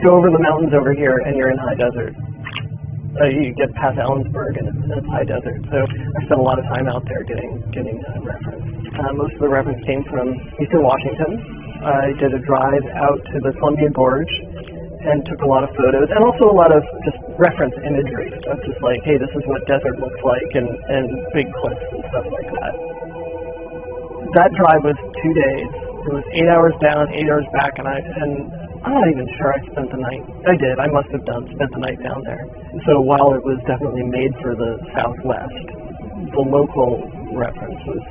go over the mountains over here and you're in high desert. You get past Ellensburg and it's high desert. So I spent a lot of time out there getting reference. Most of the reference came from Eastern Washington. I did a drive out to the Columbia Gorge and took a lot of photos, and also a lot of just reference imagery. That's just like, hey, this is what desert looks like, and big cliffs and stuff like that. That drive was 2 days. It was 8 hours down, 8 hours back, and I'm not even sure I spent the night. I did. I must have spent the night down there. So while it was definitely made for the Southwest, the local reference was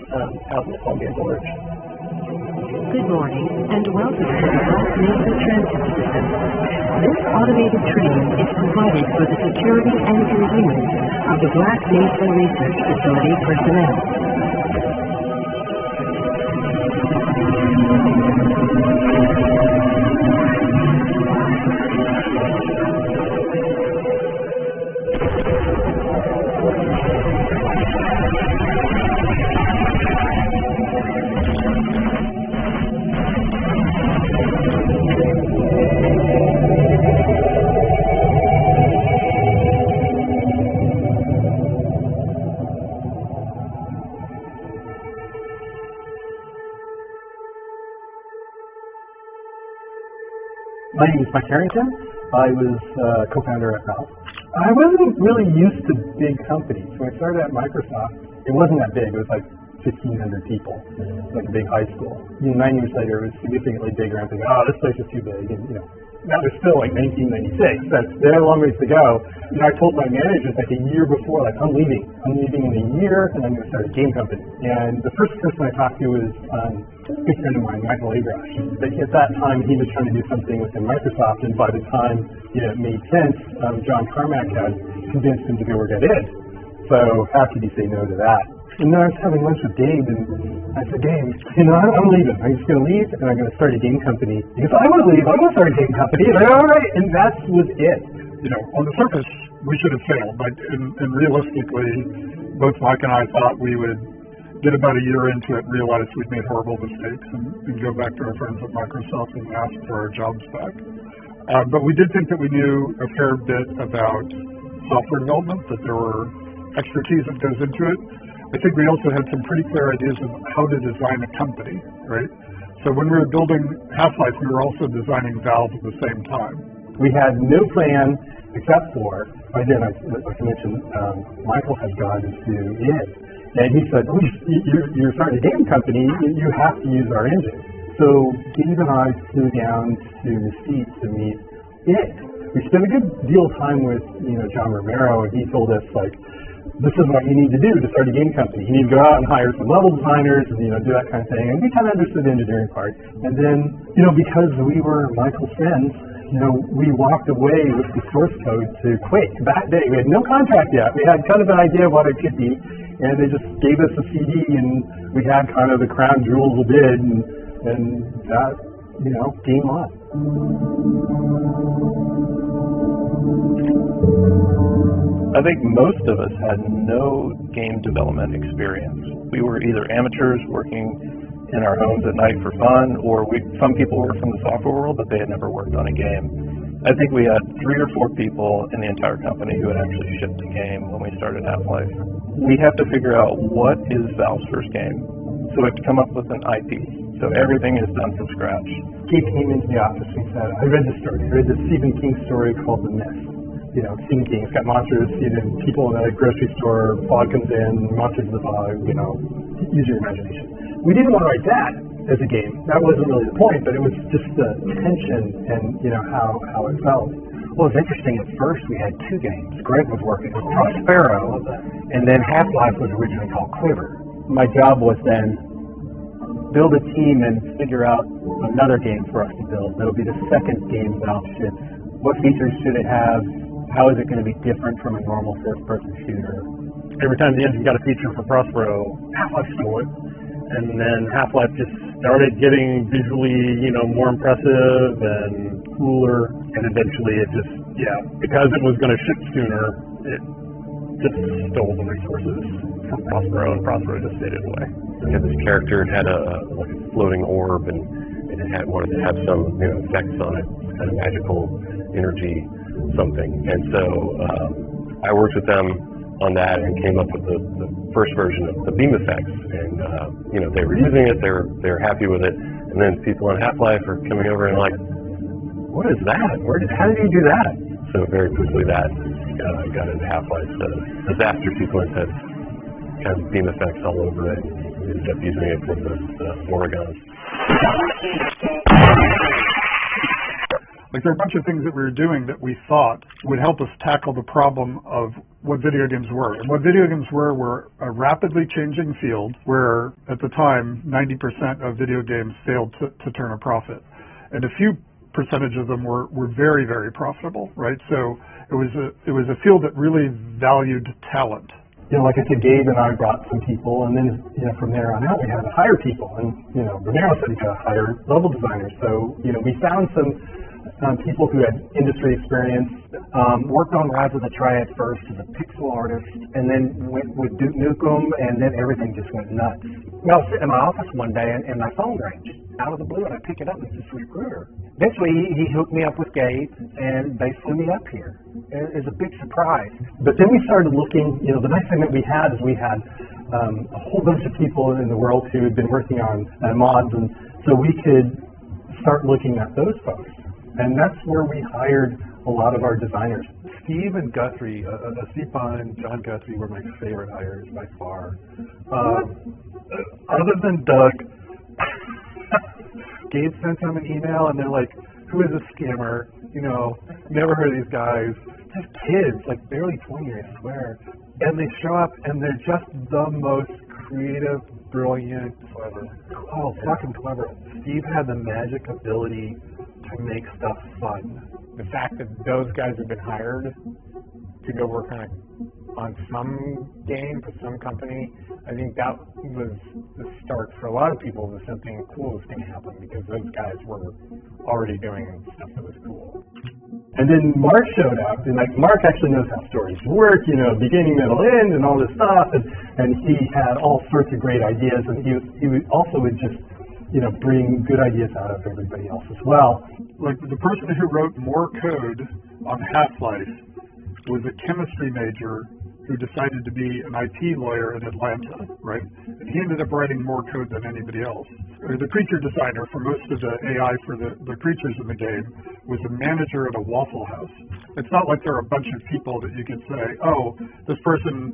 out in the Columbia Gorge. Good morning, and welcome to the Black Mesa Transit System. This automated train is provided for the security and convenience of the Black Mesa Research Facility personnel. My name is Mike Harrington. I was co-founder at Valve. I wasn't really used to big companies. When I started at Microsoft, it wasn't that big. It was like 1,500 people, like a big high school. 9 years later, it was significantly bigger. I'm thinking, oh, this place is too big. And that was still like 1996. That's a long ways to go. I told my managers like a year before, like, I'm leaving. I'm leaving in a year, and I'm going to start a game company. And the first person I talked to was a good friend of mine, Michael Agrash. But at that time, he was trying to do something within Microsoft, and by the time it made sense, John Carmack had convinced him to go work at id. So how could he say no to that? And then I was having lunch with Dave, and I said, Dave, I'm leaving. I'm just going to leave, and I'm going to start a game company. He goes, I want to leave. I want to start a game company. And I go, all right. And that was it. On the surface, we should have failed. But and realistically, both Mike and I thought we would get about a year into it, realize we'd made horrible mistakes, and go back to our friends at Microsoft and ask for our jobs back. But we did think that we knew a fair bit about software development, that there were expertise that goes into it. I think we also had some pretty clear ideas of how to design a company, right? So when we were building Half-Life, we were also designing Valve at the same time. We had no plan except for, again, like I mentioned, Michael had gone to id. And he said, you're starting a game company, you have to use our engine. So Dave and I flew down to Mesquite to meet id. We spent a good deal of time with, John Romero, and he told us, like, this is what you need to do to start a game company. You need to go out and hire some level designers and, do that kind of thing. And we kind of understood the engineering part. And then, because we were Michael's friends, we walked away with the source code to Quake that day. We had no contract yet. We had kind of an idea of what it could be. And they just gave us a CD, and we had kind of the crown jewels of id, and that, game on. I think most of us had no game development experience. We were either amateurs working in our homes at night for fun, or some people were from the software world, but they had never worked on a game. I think we had 3 or 4 people in the entire company who had actually shipped a game when we started Half-Life. We have to figure out what is Valve's first game. So we have to come up with an IP. So everything is done from scratch. He came into the office and said, I read the story. I read the Stephen King story called The Mist. Stephen King, it's got monsters, people in a grocery store, fog comes in, monsters in the fog, use your imagination. We didn't want to write that as a game. That wasn't really the point, but it was just the tension and, how it felt. Well, it's interesting. At first, we had 2 games. Greg was working on Prospero, and then Half-Life was originally called Quiver. My job was then build a team and figure out another game for us to build. That'll be the second game Valve ships. What features should it have? How is it going to be different from a normal first-person shooter? Every time the engine got a feature for Prospero, Half-Life stole it. And then Half-Life just started getting visually, more impressive and cooler. And eventually it just, because it was going to ship sooner, it just stole the resources from Prospero, and Prospero just faded away. We had this character, it had a floating orb, and it wanted to have some effects on it, kind of magical energy something. And so I worked with them on that and came up with the first version of the beam effects. And you know, they were using it, they were happy with it. And then people on Half-Life are coming over and like, what is that? How did you do that? So very quickly that got into Half-Life. The disaster sequence has kind of beam effects all over it. We ended up using it for the Oregons. Like, there are a bunch of things that we were doing that we thought would help us tackle the problem of what video games were. And what video games were a rapidly changing field where, at the time, 90% of video games failed to turn a profit. And a few percentage of them were very, very profitable, right? So it was a field that really valued talent. You know, like I said, Gabe and I brought some people, and then, you know, from there on out, we had to hire people. And, you know, Romero said we got to hire level designers. So, you know, we found some people who had industry experience, worked on Rise of the Triad first as a pixel artist, and then went with Duke Nukem, and then everything just went nuts. Well, I was sitting in my office one day, and my phone rang out of the blue, and I pick it up, and it's this recruiter. Eventually, he hooked me up with Gabe, and they flew me up here. It was a big surprise. But then we started looking, you know, the nice thing that we had is we had a whole bunch of people in the world who had been working on mods, and so we could start looking at those folks. And that's where we hired a lot of our designers. Steve and Guthrie, Stepan and John Guthrie were my favorite hires by far. Other than Doug, Gabe sent them an email and they're like, who is a scammer? You know, never heard of these guys. Just kids, like barely 20, I swear. And they show up and they're just the most creative, brilliant, clever. Oh, fucking clever. Steve had the magic ability to make stuff fun. The fact that those guys have been hired to go work on some game for some company, I think that was the start for a lot of people that something cool was going to happen, because those guys were already doing stuff that was cool. And then Mark showed up, and like Mark actually knows how stories work, you know, beginning, middle, end, and all this stuff, and he had all sorts of great ideas, and he also would just, you know, bring good ideas out of everybody else as well. Like, the person who wrote more code on Half-Life was a chemistry major who decided to be an IT lawyer in Atlanta, right? And he ended up writing more code than anybody else. The creature designer for most of the AI for the creatures in the game was a manager at a Waffle House. It's not like there are a bunch of people that you can say, oh, this person,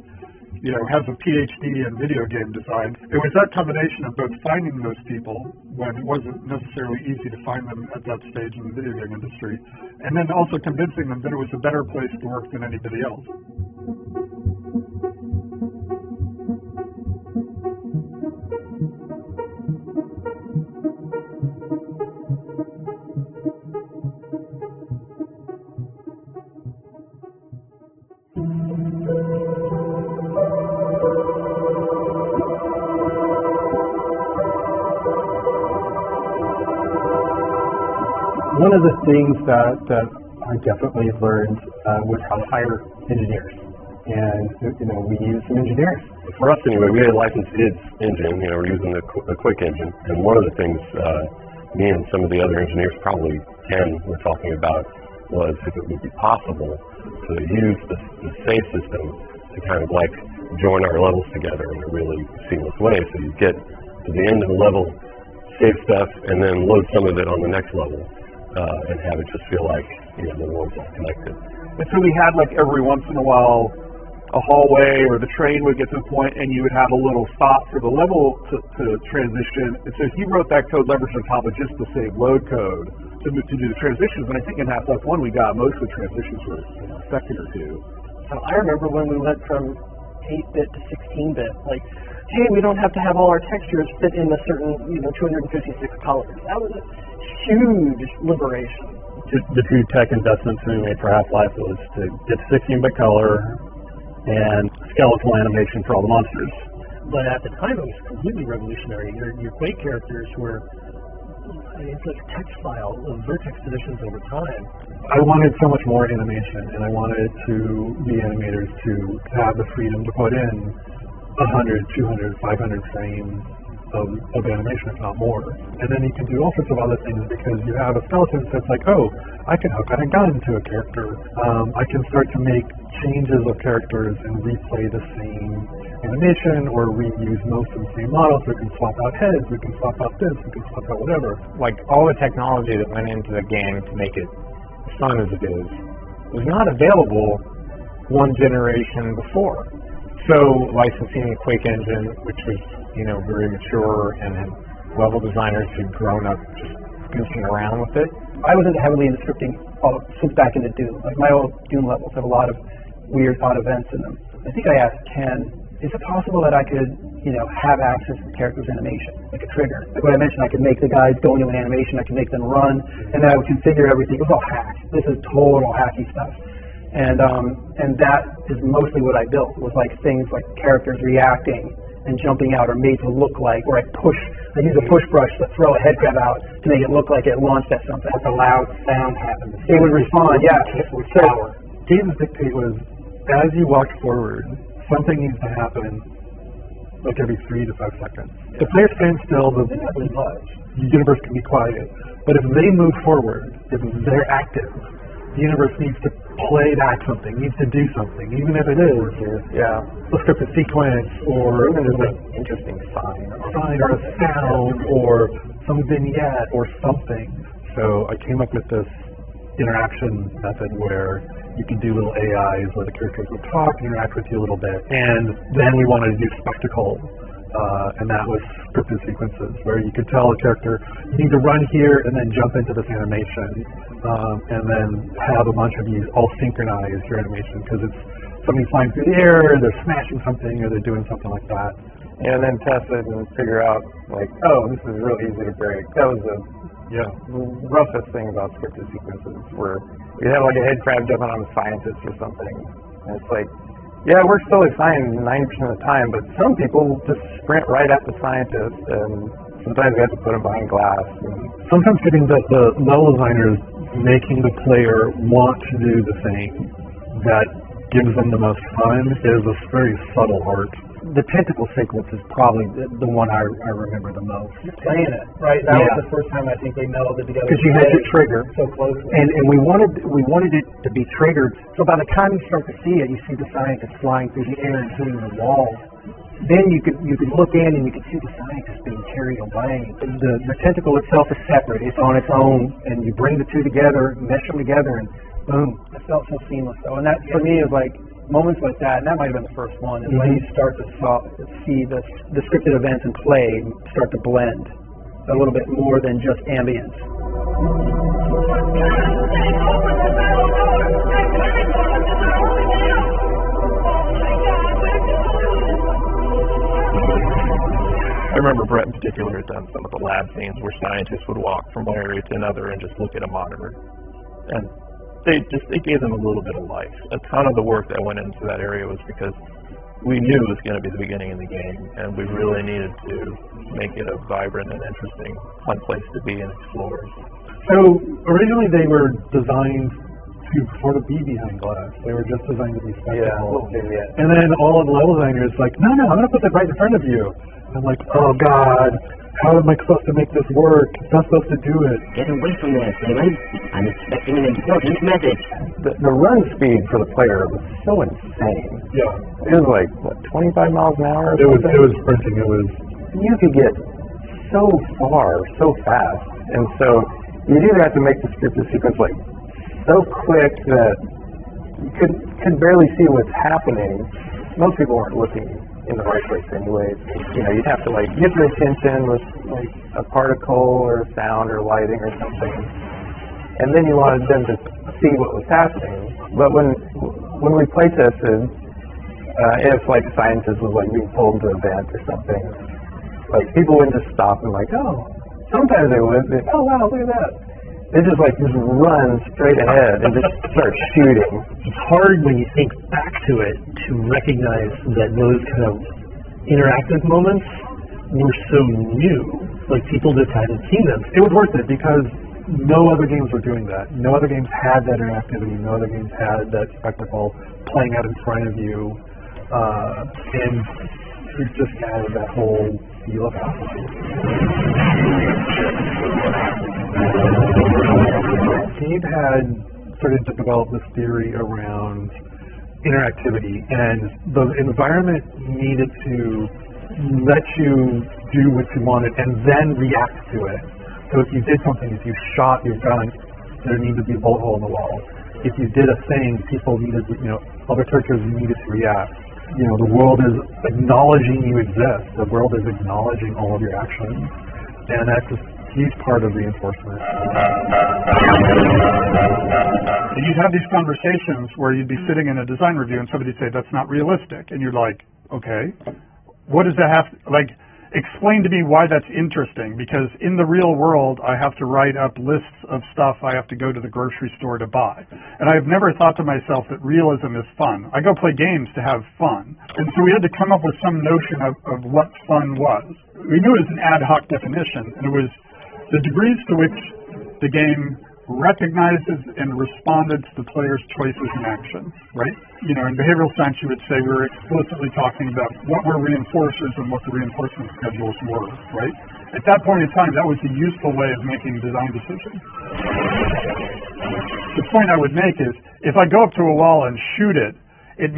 you know, has a PhD in video game design. It was that combination of both finding those people when it wasn't necessarily easy to find them at that stage in the video game industry, and then also convincing them that it was a better place to work than anybody else. One of the things that I definitely learned was how to hire engineers. And, you know, we used some engineers. For us anyway, we had a licensed IDS engine, you know, we're using the Quick engine. And one of the things me and some of the other engineers, probably 10, were talking about was if it would be possible to use the save system to kind of like join our levels together in a really seamless way. So you get to the end of the level, save stuff, and then load some of it on the next level. And have it just feel like, you know, the world's all connected. And so we had, like, every once in a while, a hallway or the train would get to a point and you would have a little stop for the level to transition. And so he wrote that code leveraged on top of just the save load code to do the transitions. And I think in Half-Life 1 we got most of the transitions were a second or two. So I remember when we went from 8-bit to 16-bit, like, hey, we don't have to have all our textures fit in a certain, you know, 256 colors. That was a huge liberation. The true tech investments we made for Half-Life was to get 16-bit color and skeletal animation for all the monsters. But at the time, it was completely revolutionary. Your Quake characters were, I mean, it's like a text file of vertex positions over time. I wanted so much more animation, and I wanted the animators to have the freedom to put in 100, 200, 500 frames of animation, if not more. And then you can do all sorts of other things because you have a skeleton that's like, oh, I can hook on a gun to a character. I can start to make changes of characters and replay the same animation or reuse most of the same models. We can swap out heads, we can swap out this, we can swap out whatever. Like all the technology that went into the game to make it as fun as it is was not available one generation before. So licensing the Quake engine, which was, very mature and had level designers who'd grown up just goofing around with it. I wasn't heavily into scripting since back into Doom. Like my old Doom levels have a lot of weird, odd events in them. I think I asked Ken, is it possible that I could, have access to the character's animation, like a trigger? Like what I mentioned, I could make the guys go into an animation, I could make them run, and then I would configure everything. It was all hacked. This is total hacky stuff. And that is mostly what I built, was like things like characters reacting and jumping out are made to look like, or I use a push brush to throw a head grab out to make it look like it launched at something. That's a loud sound happens. It would respond, yeah. So, Game's dictate was, as you walk forward, something needs to happen like every 3 to 5 seconds. If they stand still, the universe can be quiet. But if they move forward, if they're active, the universe needs to play back something, needs to do something, even if it is a scripted sequence or an Interesting sign or a sound or some vignette or something. So I came up with this interaction method where you can do little AIs where the characters would talk, interact with you a little bit, and then we wanted to do spectacle. And that was scripted sequences where you could tell a character, you need to run here and then jump into this animation, and then have a bunch of you all synchronize your animation because it's something flying through the air, they're smashing something, or they're doing something like that. And then test it and figure out, like, oh, this is real easy to break. That was the roughest thing about scripted sequences, where you have like a head crab jumping on a scientist or something, and it's like, yeah, it works totally fine 90% of the time, but some people just sprint right at the scientist, and sometimes we have to put them behind glass. And sometimes getting the level designers making the player want to do the thing that gives them the most fun is a very subtle art. The tentacle sequence is probably the one I remember the most. Playing it, right? That was the first time I think they melded together. Because you had your trigger so closely, and we wanted it to be triggered. So by the time you start to see it, you see the scientist flying through the air and hitting the wall. Then you could look in and you could see the scientist being carried away. The tentacle itself is separate; it's on its own, and you bring the two together, mesh them together, and boom! It felt so seamless, though, and that for me is like. Moments like that, and that might have been the first one, is when you start to see the scripted events and play start to blend a little bit more than just ambience. I remember Brett in particular had done some of the lab scenes where scientists would walk from one area to another and just look at a monitor. And it gave them a little bit of life. A ton of the work that went into that area was because we knew it was going to be the beginning of the game, and we really needed to make it a vibrant and interesting, fun place to be and explore. So originally they were designed to sort of be behind glass. They were just designed to be spectacle. And then all of the level designers like, no, I'm going to put that right in front of you. And I'm like, oh God. How am I supposed to make this work? It's not supposed to do it. Get away from there, Salem. I'm expecting an important message. The run speed for the player was so insane. Yeah. It was like, what, 25 miles an hour? It was sprinting. You could get so far, so fast. And so you'd either have to make the scripted sequence like so quick that you could barely see what's happening. Most people weren't looking in the right place anyways. You'd have to like get their attention with like a particle or sound or lighting or something, and then you wanted them to see what was happening. But when we play tested, if like a scientist was like being pulled to a vent or something, like people wouldn't just stop and like, oh, sometimes they would. Oh wow, look at that. They just run straight ahead and just start shooting. It's hard when you think back to it to recognize that those kind of interactive moments were so new. Like people just hadn't seen them. It was worth it because no other games were doing that. No other games had that interactivity. No other games had that spectacle playing out in front of you. And it just added that whole you look outside. Gabe had started to develop this theory around interactivity, and the environment needed to let you do what you wanted and then react to it. So if you did something, if you shot your gun, there needed to be a bullet hole in the wall. If you did a thing, people needed, other characters needed to react. The world is acknowledging you exist. The world is acknowledging all of your actions, and that's a huge part of reinforcement. You'd have these conversations where you'd be sitting in a design review and somebody'd say, that's not realistic. And you're like, okay, what does that have, explain to me why that's interesting, because in the real world, I have to write up lists of stuff I have to go to the grocery store to buy. And I've never thought to myself that realism is fun. I go play games to have fun. And so we had to come up with some notion of what fun was. We knew it was an ad hoc definition, and it was the degrees to which the game recognizes and responded to the player's choices and actions, right? In behavioral science, you would say we were explicitly talking about what were reinforcers and what the reinforcement schedules were, right? At that point in time, that was a useful way of making design decisions. The point I would make is, if I go up to a wall and shoot it, to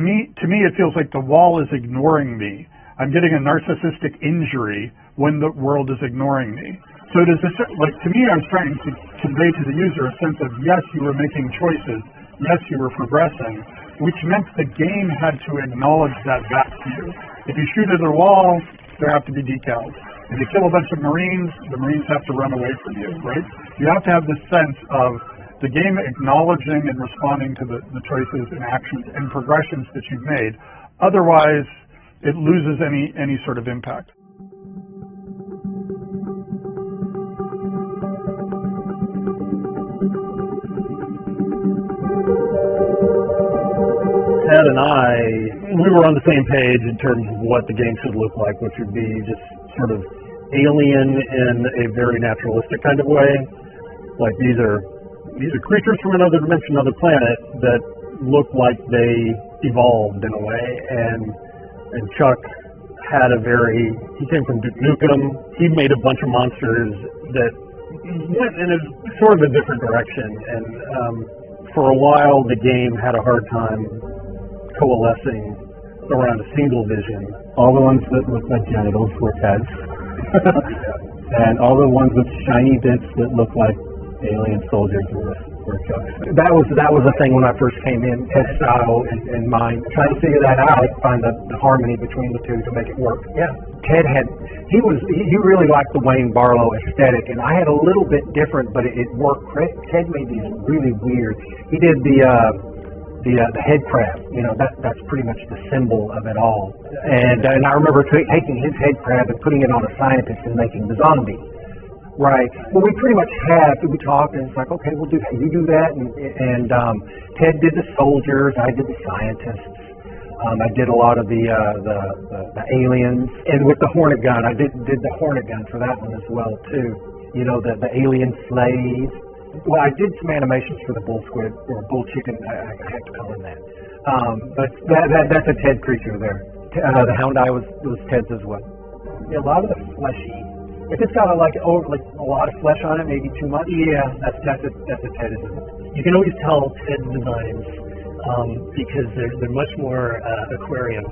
me it feels like the wall is ignoring me. I'm getting a narcissistic injury when the world is ignoring me. So to me, I was trying to convey to the user a sense of, yes, you were making choices, yes, you were progressing, which meant the game had to acknowledge that back to you. If you shoot at a wall, there have to be decals. If you kill a bunch of Marines, the Marines have to run away from you, right? You have to have this sense of the game acknowledging and responding to the choices and actions and progressions that you've made. Otherwise, it loses any sort of impact. Ted and we were on the same page in terms of what the game should look like, which would be just sort of alien in a very naturalistic kind of way. Like these are creatures from another dimension, another planet that look like they evolved in a way. And Chuck had he came from Duke Nukem. He made a bunch of monsters that went in a sort of a different direction. And for a while, the game had a hard time coalescing around a single vision. All the ones that look like genitals were Ted's. And all the ones with shiny bits that look like alien soldiers were Chuck's. That was the thing when I first came in, Ted's style and mine. Trying to figure that out, find the harmony between the two to make it work. Yeah. Ted he really liked the Wayne Barlow aesthetic, and I had a little bit different, but it worked. Ted made these really weird. He did the head crab, that's pretty much the symbol of it all. And I remember taking his head crab and putting it on a scientist and making the zombie. Right. Well, we pretty much we talked, and it's like, okay, we'll do that. You do that, and Ted did the soldiers, I did the scientists. I did a lot of the aliens, and with the Hornet gun, I did the Hornet gun for that one as well too. The alien slaves. Well, I did some animations for the bull squid or bull chicken. I have to call him that. But that's a Ted creature there. The hound eye was Ted's as well. Yeah, a lot of the fleshy. If it's got a lot of flesh on it, maybe too much. Yeah, that's a Ted. You can always tell Ted designs because they're much more aquarium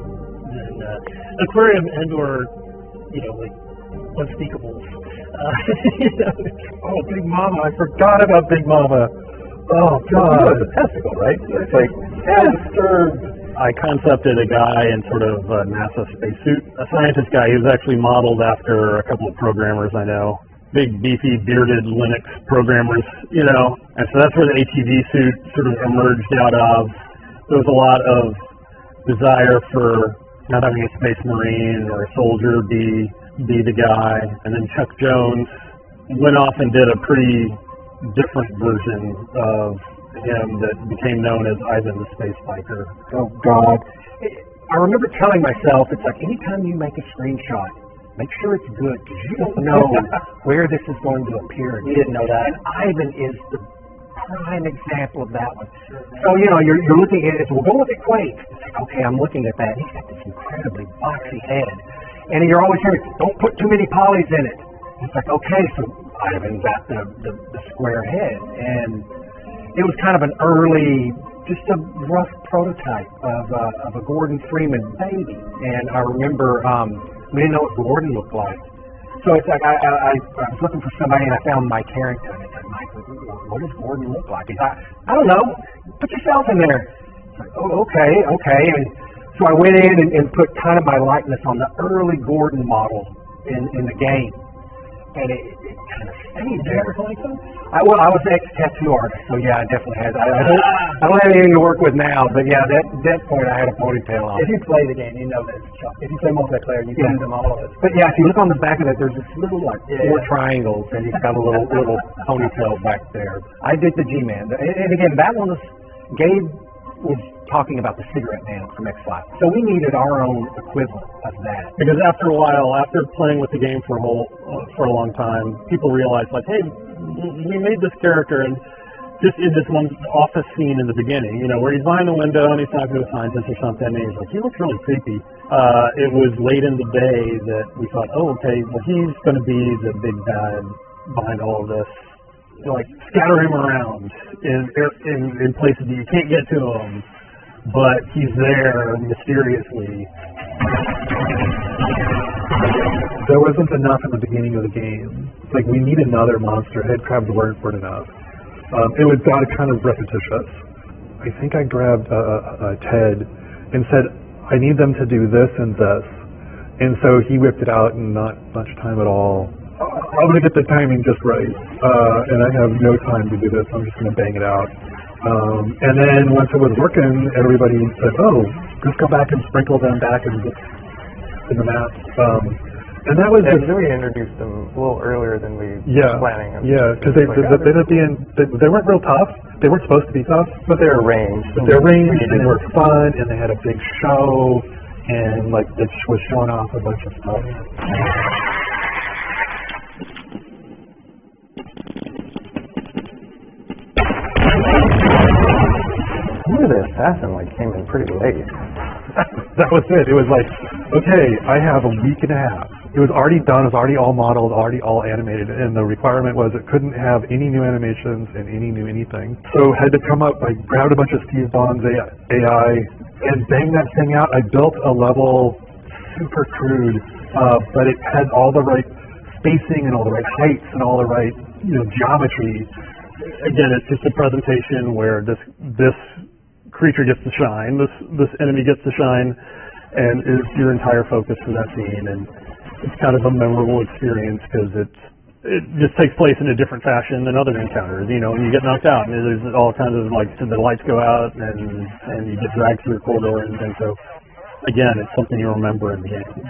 and or unspeakables. Oh, Big Mama! I forgot about Big Mama. Oh God! It's a testicle, right? It's like disturbed. I concepted a guy in sort of a NASA spacesuit, a scientist guy. He was actually modeled after a couple of programmers I know, big, beefy, bearded Linux programmers, And so that's where the ATV suit sort of emerged out of. There was a lot of desire for not having a space marine or a soldier be the guy, and then Chuck Jones went off and did a pretty different version of him that became known as Ivan the Space Biker. Oh God. I remember telling myself, it's like anytime you make a screenshot, make sure it's good, because you don't know where this is going to appear. You didn't know that. And Ivan is the prime example of that one. So, you're looking at it, we'll go with it quaint. It's like, okay, I'm looking at that. He's got this incredibly boxy head. And you're always hearing, don't put too many polys in it. It's like, okay, so Ivan got the square head. And it was kind of an early, just a rough prototype of a Gordon Freeman baby. And I remember we didn't know what Gordon looked like. So it's like I was looking for somebody and I found Mike Harrington. And I said, Mike, what does Gordon look like? He's like, I don't know. Put yourself in there. It's like, oh, okay. And so I went in and put kind of my likeness on the early Gordon model in the game. And it kind of stayed there. I was an ex-tattoo artist, so yeah, I definitely had. I don't have anything to work with now, but yeah, that point I had a ponytail on. If you play the game, you know that it's Chuck. If you play multiplayer, you can them all of it. But yeah, if you look on the back of it, there's this little like four triangles, and he's got a little ponytail back there. I did the G-Man, and again, that one was Gabe was talking about the cigarette man from X-Files. So we needed our own equivalent of that. Because after a while, after playing with the game for a long time, people realized, like, hey, we made this character, and just in this one office scene in the beginning, you know, where he's behind the window and he's talking to a scientist or something, and he's like, he looks really creepy. It was late in the day that we thought, oh, okay, well, he's going to be the big bad behind all of this. Like, scatter him around in places that you can't get to him, but he's there mysteriously. There wasn't enough in the beginning of the game. It's like, we need another monster. Headcrabs weren't enough. It got kind of repetitious. I think I grabbed Ted and said, I need them to do this and this. And so he whipped it out in not much time at all. I'm going to get the timing just right, and I have no time to do this. I'm just going to bang it out. And then once it was working, everybody said, oh, just go back and sprinkle them back in the map. And that was we introduced them a little earlier than we were planning. Yeah, because they weren't real tough. They weren't supposed to be tough, but they were ranged. They were fun, and they had a big show, and like it was showing off a bunch of stuff. The assassin came in pretty late. That was it. It was like, okay, I have a week and a half. It was already done. It was already all modeled, already all animated, and the requirement was it couldn't have any new animations and any new anything. So had to come up. I grabbed a bunch of Steve Bond's AI and banged that thing out. I built a level super crude, but it had all the right spacing and all the right heights and all the right geometry. Again, it's just a presentation where this creature gets to shine, this enemy gets to shine, and is your entire focus for that scene. And it's kind of a memorable experience because it just takes place in a different fashion than other encounters. You know, and you get knocked out, and there's all kinds of the lights go out, and you get dragged through a corridor, and so again, it's something you remember in the game.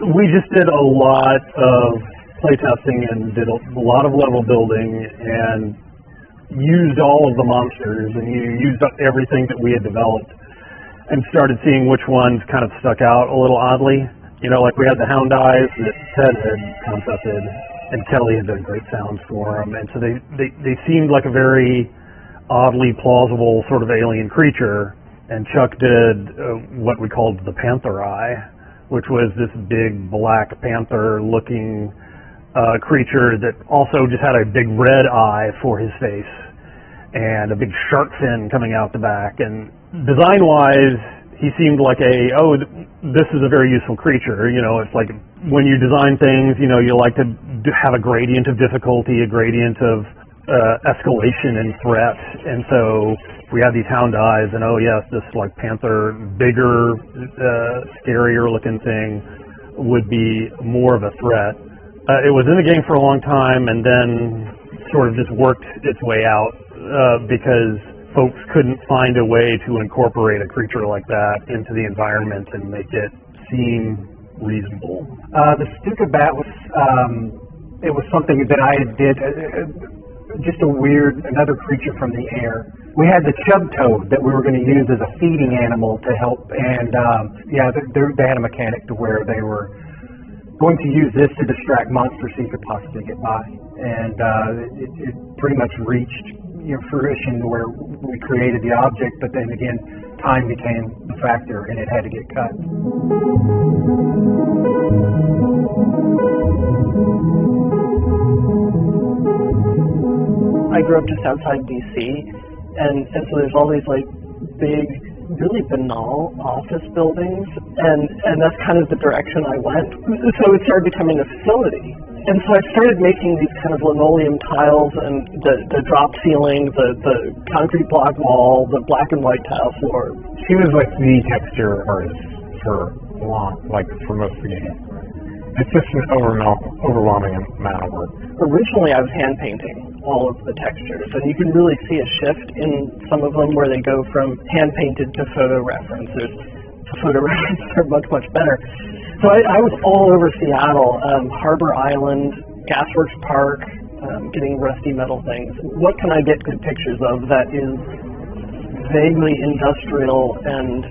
We just did a lot of playtesting and did a lot of level building and used all of the monsters and used up everything that we had developed and started seeing which ones kind of stuck out a little oddly. You know, like we had the hound eyes that Ted had concepted and Kelly had done great sounds for them, and so they seemed like a very oddly plausible sort of alien creature, and Chuck did what we called the panther eye, which was this big black panther-looking creature that also just had a big red eye for his face and a big shark fin coming out the back. And design-wise, he seemed like this is a very useful creature. You know, it's like when you design things, you know, you like to have a gradient of difficulty, a gradient of escalation and threat. And so we had these hound eyes, and oh yes, this like panther, bigger, scarier looking thing would be more of a threat. It was in the game for a long time, and then sort of just worked its way out because folks couldn't find a way to incorporate a creature like that into the environment and make it seem reasonable. The Stuka Bat was it was something that I did. Just another creature from the air. we had the chub toad that we were going to use as a feeding animal to help, and yeah, they had a mechanic to where they were going to use this to distract monsters so you could possibly get by, and it pretty much reached fruition where we created the object, but then again, time became a factor and it had to get cut. I grew up just outside DC, and so there's all these like big, really banal office buildings, and that's kind of the direction I went. So it started becoming a facility. And so I started making these kind of linoleum tiles and the drop ceiling, the concrete block wall, the black and white tile floor. She was like the texture artist for for most of the game. It's just an overwhelming amount of work. Originally I was hand painting all of the textures, and you can really see a shift in some of them where they go from hand painted to photo reference. Photo reference are much, much better. So I was all over Seattle, Harbor Island, Gasworks Park, getting rusty metal things. What can I get good pictures of that is vaguely industrial and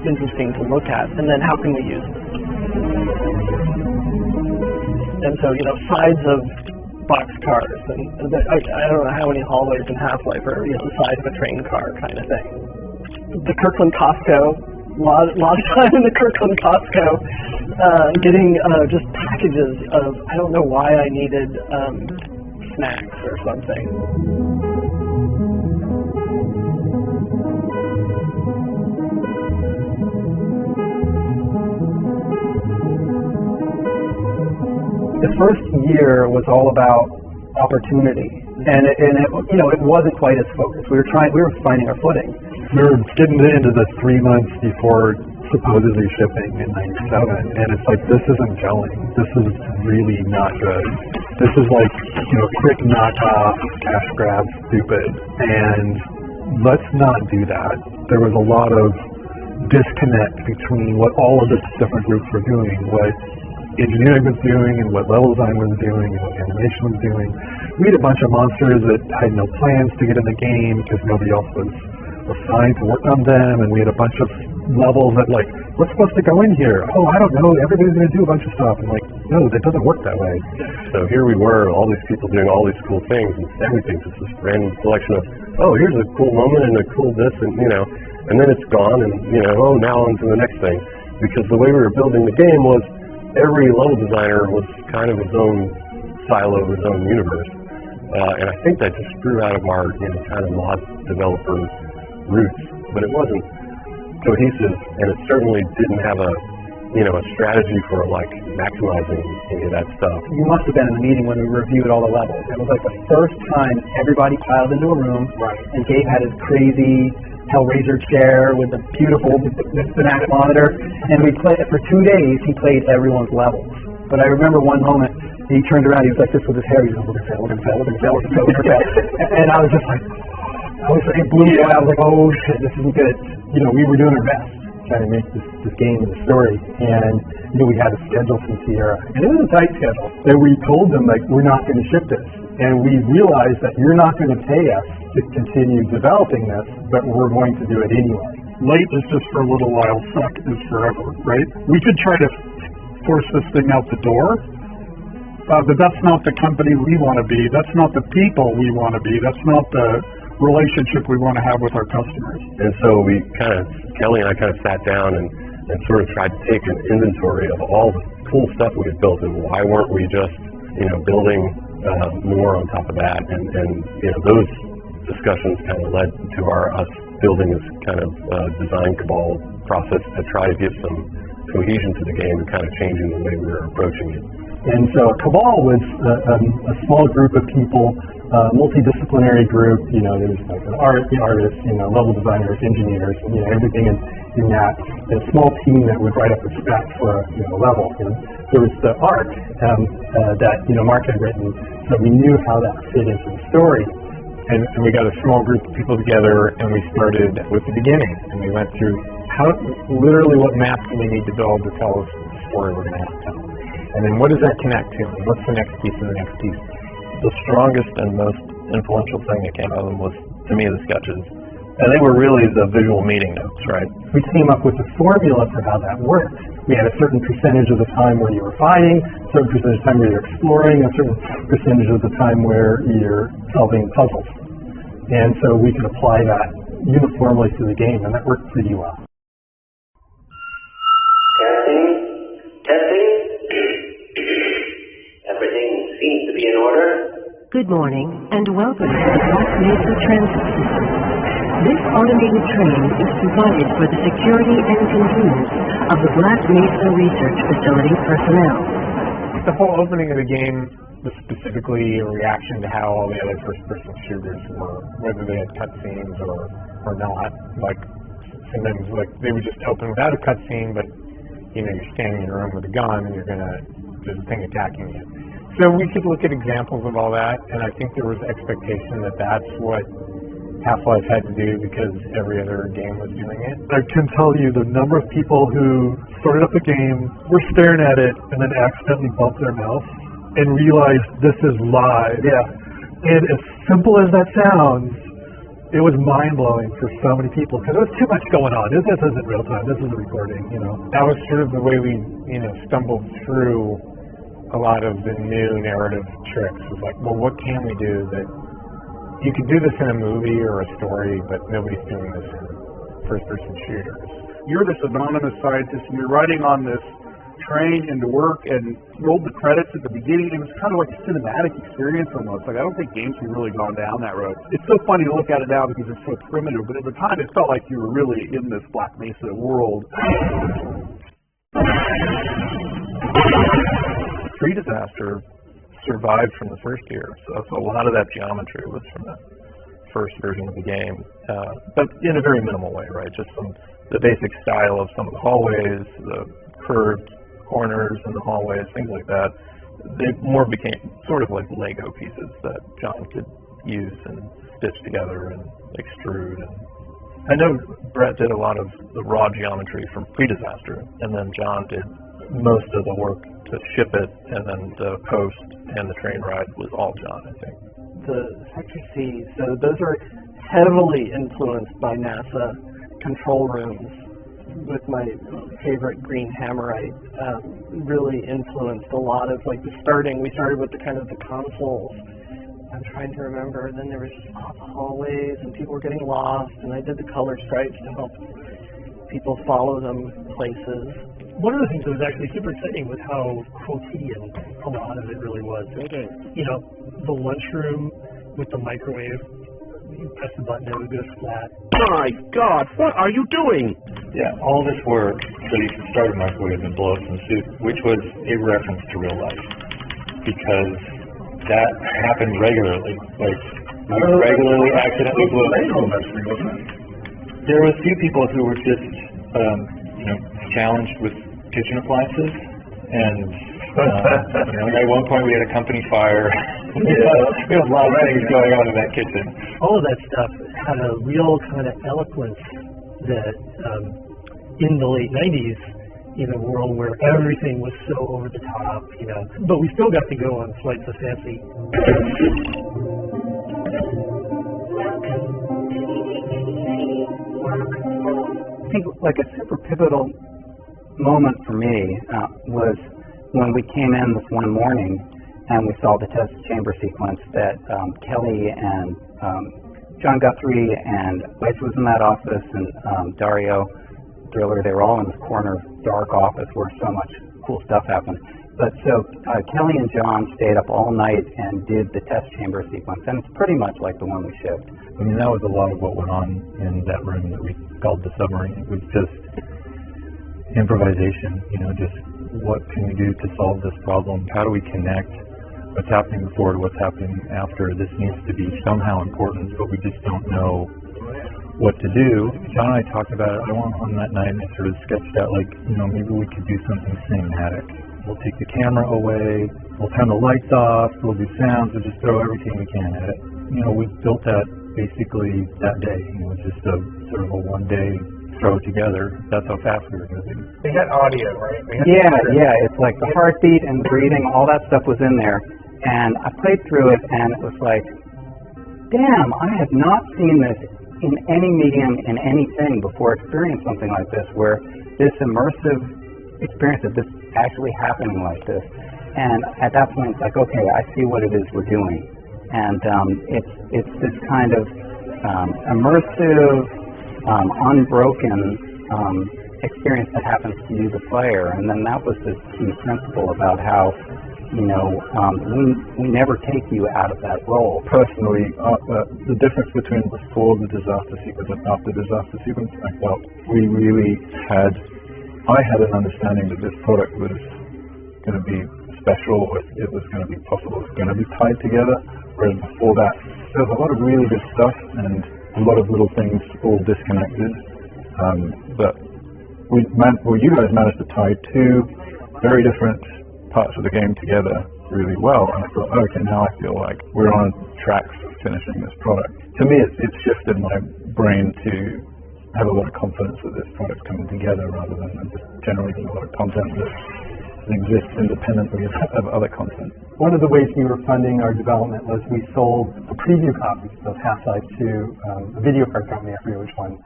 interesting to look at? And then how can we use it? And so, sides of boxcars, and I don't know how many hallways in Half-Life are, the size of a train car kind of thing. The Kirkland Costco. A lot of time in the Kirkland Costco, getting just packages of, I don't know why I needed snacks or something. The first year was all about opportunity, and it wasn't quite as focused. We were finding our footing. We were getting into the 3 months before supposedly shipping in '97, and it's like, this isn't gelling. This is really not good. This is like, quick knockoff, cash grab, stupid, and let's not do that. There was a lot of disconnect between what all of the different groups were doing, what engineering was doing, and what level design was doing, and what animation was doing. We had a bunch of monsters that had no plans to get in the game because nobody else was assigned to work on them, and we had a bunch of levels that what's supposed to go in here? Oh, I don't know, everybody's going to do a bunch of stuff. I'm like, no, that doesn't work that way. So here we were, all these people doing all these cool things, and everything's just this random collection of, oh, here's a cool moment and a cool this, and and then it's gone, and oh, now on to the next thing. Because the way we were building the game was every level designer was kind of his own silo, his own universe. And I think that just grew out of our kind of mod developer roots, but it wasn't cohesive, and it certainly didn't have a strategy for maximizing any of that stuff. You must have been in the meeting when we reviewed all the levels. It was like the first time everybody piled into a room, and Gabe had his crazy Hellraiser chair with the beautiful Fnatic monitor, and we played it for 2 days. He played everyone's levels. But I remember one moment he turned around, he was like this with his hair, he was like, we're gonna fail. And I was just like, it blew me away. I was like, oh shit, this isn't good. We were doing our best trying to make this game and the story, and we had a schedule from Sierra, and it was a tight schedule. And we told them we're not going to ship this, and we realized that you're not going to pay us to continue developing this, but we're going to do it anyway. Late is just for a little while, suck is forever, right? We could try to force this thing out the door, but that's not the company we want to be. That's not the people we want to be. That's not the relationship we want to have with our customers. And so Kelly and I kind of sat down and sort of tried to take an inventory of all the cool stuff we had built, and why weren't we just, building more on top of that, and those discussions kind of led to us building this kind of design cabal process to try to give some cohesion to the game and kind of changing the way we were approaching it. And so Cabal was a small group of people, multidisciplinary group. There was an artist, level designers, engineers, everything in that. And a small team that would write up a spec for a level. And there was the art that Mark had written, so we knew how that fit into the story. And we got a small group of people together, and we started with the beginning, and we went through literally what map do we need to build to tell us the story we're going to have to tell. And then what does that connect to? What's the next piece and the next piece? The strongest and most influential thing that came out of them was to me, the sketches. And they were really the visual meeting notes, right? We came up with a formula for how that worked. We had a certain percentage of the time where you were fighting, a certain percentage of the time where you're exploring, a certain percentage of the time where you're solving puzzles. And so we could apply that uniformly to the game, and that worked pretty well. Testing. Everything seems to be in order. Good morning, and welcome to the Black Mesa Transit System. This automated train is provided for the security and convenience of the Black Mesa Research Facility personnel. The whole opening of the game was specifically a reaction to how all the other first-person shooters were, whether they had cutscenes or not. Like, sometimes like they would just open without a cutscene, but you know, you're standing in a room with a gun and there's a thing attacking you. So we could look at examples of all that, and I think there was expectation that that's what Half-Life had to do because every other game was doing it. I can tell you the number of people who started up a game, were staring at it, and then accidentally bumped their mouse and realized this is live. Yeah. And as simple as that sounds, it was mind-blowing for so many people because there was too much going on. This isn't real time. This is a recording, you know. That was sort of the way we, stumbled through a lot of the new narrative tricks. It was like, well, what can we do that you could do this in a movie or a story, but nobody's doing this in first-person shooters. You're this anonymous scientist, and you're riding on this train into work, and rolled the credits at the beginning, and it was kind of like a cinematic experience almost. Like, I don't think games have really gone down that road. It's so funny to look at it now because it's so primitive, but at the time it felt like you were really in this Black Mesa world. Pre-disaster survived from the first year, so a lot of that geometry was from the first version of the game, but in a very minimal way, right? Just the basic style of some of the hallways, the curved corners in the hallways, things like that. They more became sort of like Lego pieces that John could use and stitch together and extrude. And I know Brett did a lot of the raw geometry from pre-disaster, and then John did most of the work to ship it, and then the post and the train ride was all John, I think. The Sector C, so those are heavily influenced by NASA control rooms, with my favorite green hammerite, really influenced a lot of like we started with the kind of the consoles. I'm trying to remember, then there was just lots of hallways and people were getting lost, and I did the color stripes to help people follow them places. One of the things that was actually super exciting was how quotidian a lot of it really was. You know, the lunchroom with the microwave, you press the button and it goes flat. My God, what are you doing? Yeah, all this work so you could start a microwave and blow up some soup, which was a reference to real life. Because that happened regularly. Like, we regularly accidentally blew up. There was a few people who were just, challenged with kitchen appliances, and at one point we had a company fire. we had a lot of things going on in that kitchen. All of that stuff had a real kind of eloquence that in the late 90s, in a world where everything was so over the top, but we still got to go on flights of fancy. I think like a super pivotal moment for me was when we came in this one morning and we saw the test chamber sequence that Kelly and John Guthrie and Weiss was in that office, and Dario Thriller, they were all in this corner dark office where so much cool stuff happened. But so Kelly and John stayed up all night and did the test chamber sequence, and it's pretty much like the one we shipped. I mean, that was a lot of what went on in that room that we called the submarine. It was just improvisation, just what can we do to solve this problem? How do we connect what's happening before to what's happening after? This needs to be somehow important, but we just don't know what to do. John and I talked about it. I went on that night and I sort of sketched out, maybe we could do something cinematic. We'll take the camera away, we'll turn the lights off, we'll do sounds, we'll just throw everything we can at it. We built that basically that day. It was just a sort of a one-day throw together. That's how fast we were moving. They had audio, right? Yeah, it's like the heartbeat and breathing, all that stuff was in there. And I played through it, and it was like, damn, I had not seen this in any medium, in anything before, experienced something like this, where this immersive experience of this actually happening like this. And at that point, it's like, okay, I see what it is we're doing. And it's this kind of immersive, unbroken experience that happens to you, the player. And then that was the key principle about how, you know, we never take you out of that role. Personally, the difference between before the disaster sequence and after the disaster sequence, I felt I had an understanding that this product was going to be special, it was going to be possible, it was going to be tied together, whereas before that, there was a lot of really good stuff and a lot of little things all disconnected. But you guys managed to tie two very different parts of the game together really well, and I thought, okay, now I feel like we're on track for finishing this product. To me, it's shifted my brain to have a lot of confidence that this product's coming together rather than just generating a lot of content that exists independently of other content. One of the ways we were funding our development was we sold the preview copies of Half-Life to a video card company, I forget which one.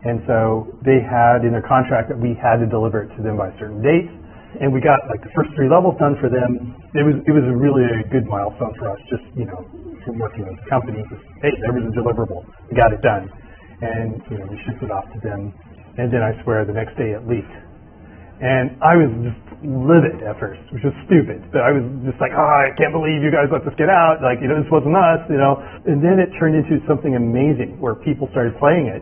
And so they had in their contract that we had to deliver it to them by a certain date. And we got like the first 3 levels done for them. It was really a good milestone for us, just, you know, from working with the company. Hey, there was a deliverable. We got it done. And, you know, we shipped it off to them. And then I swear the next day it leaked. And I was just livid at first, which was stupid. But I was just like, oh, I can't believe you guys let this get out. Like, you know, this wasn't us, you know. And then it turned into something amazing where people started playing it.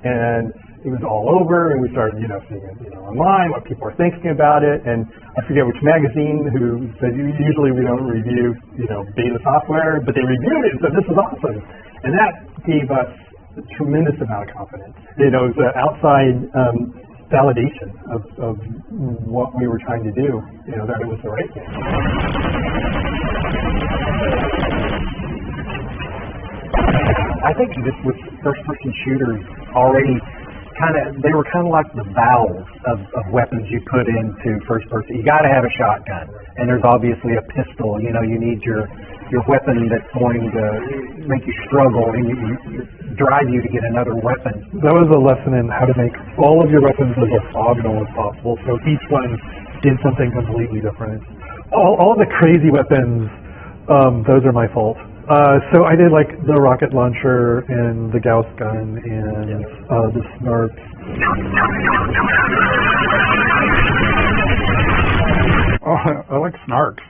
And it was all over, and we started, you know, seeing it, you know, online, what people are thinking about it, and I forget which magazine who said usually we don't review, you know, beta software, but they reviewed it and said this is awesome, and that gave us a tremendous amount of confidence. You know, it was an outside validation of what we were trying to do, you know, that it was the right thing. I think this with first-person shooters already they were kind of like the valves of weapons you put into first person. You got to have a shotgun, and there's obviously a pistol. You know, you need your weapon that's going to make you struggle and you drive you to get another weapon. That was a lesson in how to make all of your weapons as orthogonal as possible. So each one did something completely different. All the crazy weapons, those are my fault. So I did like the rocket launcher and the Gauss gun and the snark. Oh, I like snarks.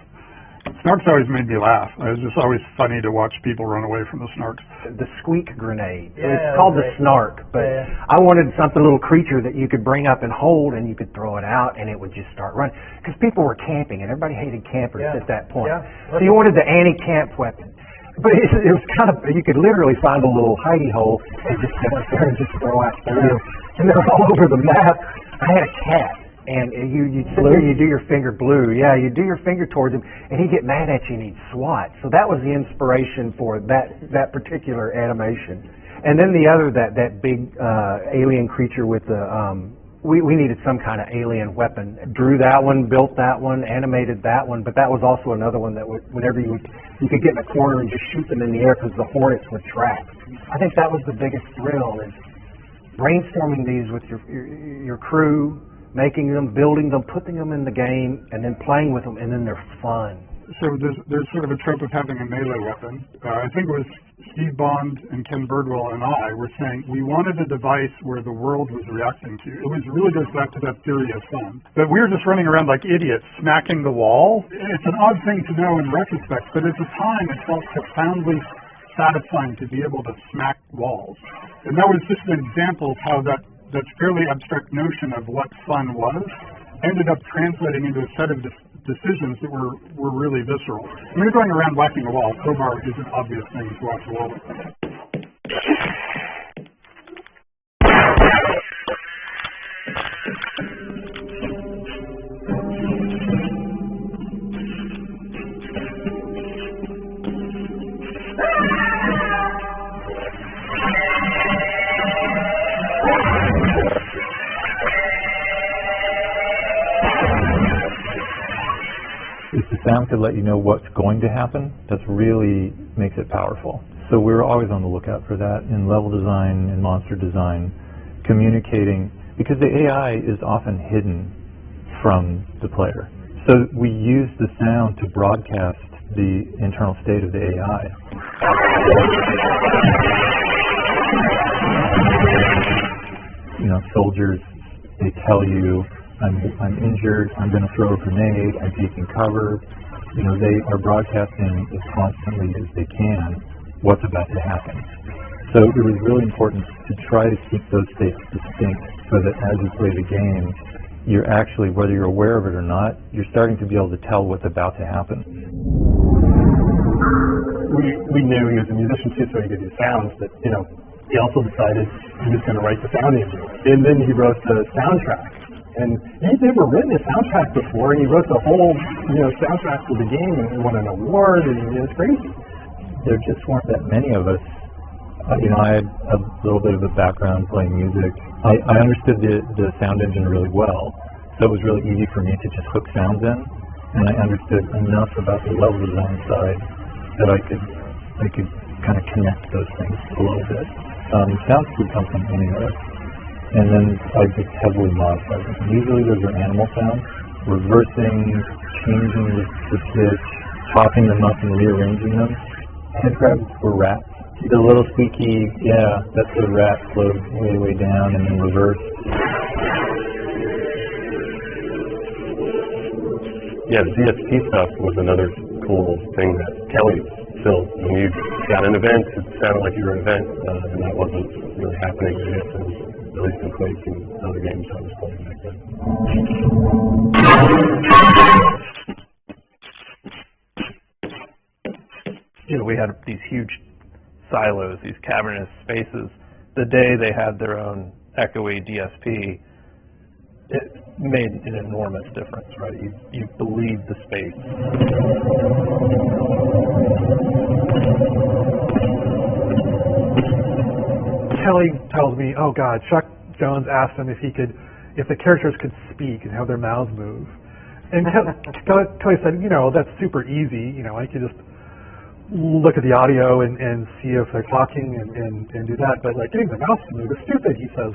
Snarks always made me laugh. It was just always funny to watch people run away from the snarks. The squeak grenade. It's called the snark, but I wanted something, a little creature that you could bring up and hold, and you could throw it out, and it would just start running. Because people were camping, and everybody hated campers at that point. So you wanted the anti-camp weapon. But it was kind of, you could literally find a little hidey hole and just sit up there and just throw out through. And they're all over the map. I had a cat, and you sit there, you do your finger blue. Yeah, you do your finger towards him, and he'd get mad at you and he'd swat. So that was the inspiration for that particular animation. And then the other, that big alien creature with the, we needed some kind of alien weapon. Drew that one, built that one, animated that one, but that was also another one that would, whenever you could get in a corner and just shoot them in the air because the hornets would track. I think that was the biggest thrill, is brainstorming these with your crew, making them, building them, putting them in the game, and then playing with them, and then they're fun. So there's sort of a trope of having a melee weapon. I think it was Steve Bond and Ken Birdwell and I were saying we wanted a device where the world was reacting to. It really goes back to that theory of fun. That we were just running around like idiots, smacking the wall. It's an odd thing to know in retrospect, but at the time it felt profoundly satisfying to be able to smack walls. And that was just an example of how that fairly abstract notion of what fun was ended up translating into a set of decisions that were really visceral. When you're going around whacking a wall, crowbar is an obvious thing to whack a wall with. If the sound could let you know what's going to happen, that really makes it powerful. So we're always on the lookout for that in level design, in monster design, communicating, because the AI is often hidden from the player. So we use the sound to broadcast the internal state of the AI. You know, soldiers, they tell you, I'm injured, I'm going to throw a grenade, I'm taking cover. You know, they are broadcasting as constantly as they can what's about to happen. So it was really important to try to keep those states distinct so that as you play the game, you're actually, whether you're aware of it or not, you're starting to be able to tell what's about to happen. We knew he was a musician too, so he could do sounds, but, you know, he also decided he was going to write the sound engine. And then he wrote the soundtrack. And he'd never written a soundtrack before, and he wrote the whole, you know, soundtrack for the game and won an award, and it was crazy. There just weren't that many of us. You know, I had a little bit of a background playing music. I understood the sound engine really well, so it was really easy for me to just hook sounds in, and I understood enough about the level design side that I could kind of connect those things a little bit. Sounds could come from anywhere, and then I just heavily modified them. Usually those are animal sounds, reversing, changing the pitch, chopping them up and rearranging them. Head crabs were rats. The little squeaky, yeah, that's the rat flowed way down and then reversed. Yeah, the DSP stuff was another cool thing that Kelly built. When you got an event, it sounded like you were an event, and that wasn't really happening yet, at least in Quake and other games I was playing back then. You know, we had these huge silos, these cavernous spaces. The day they had their own echoey DSP, it made an enormous difference, right? You believe the space. Kelly tells me, oh God, Chuck Jones asked him if the characters could speak and have their mouths move. And Kelly said, you know, that's super easy. You know, I could just look at the audio and see if they're talking and do that. But like getting the mouth to move is stupid, he says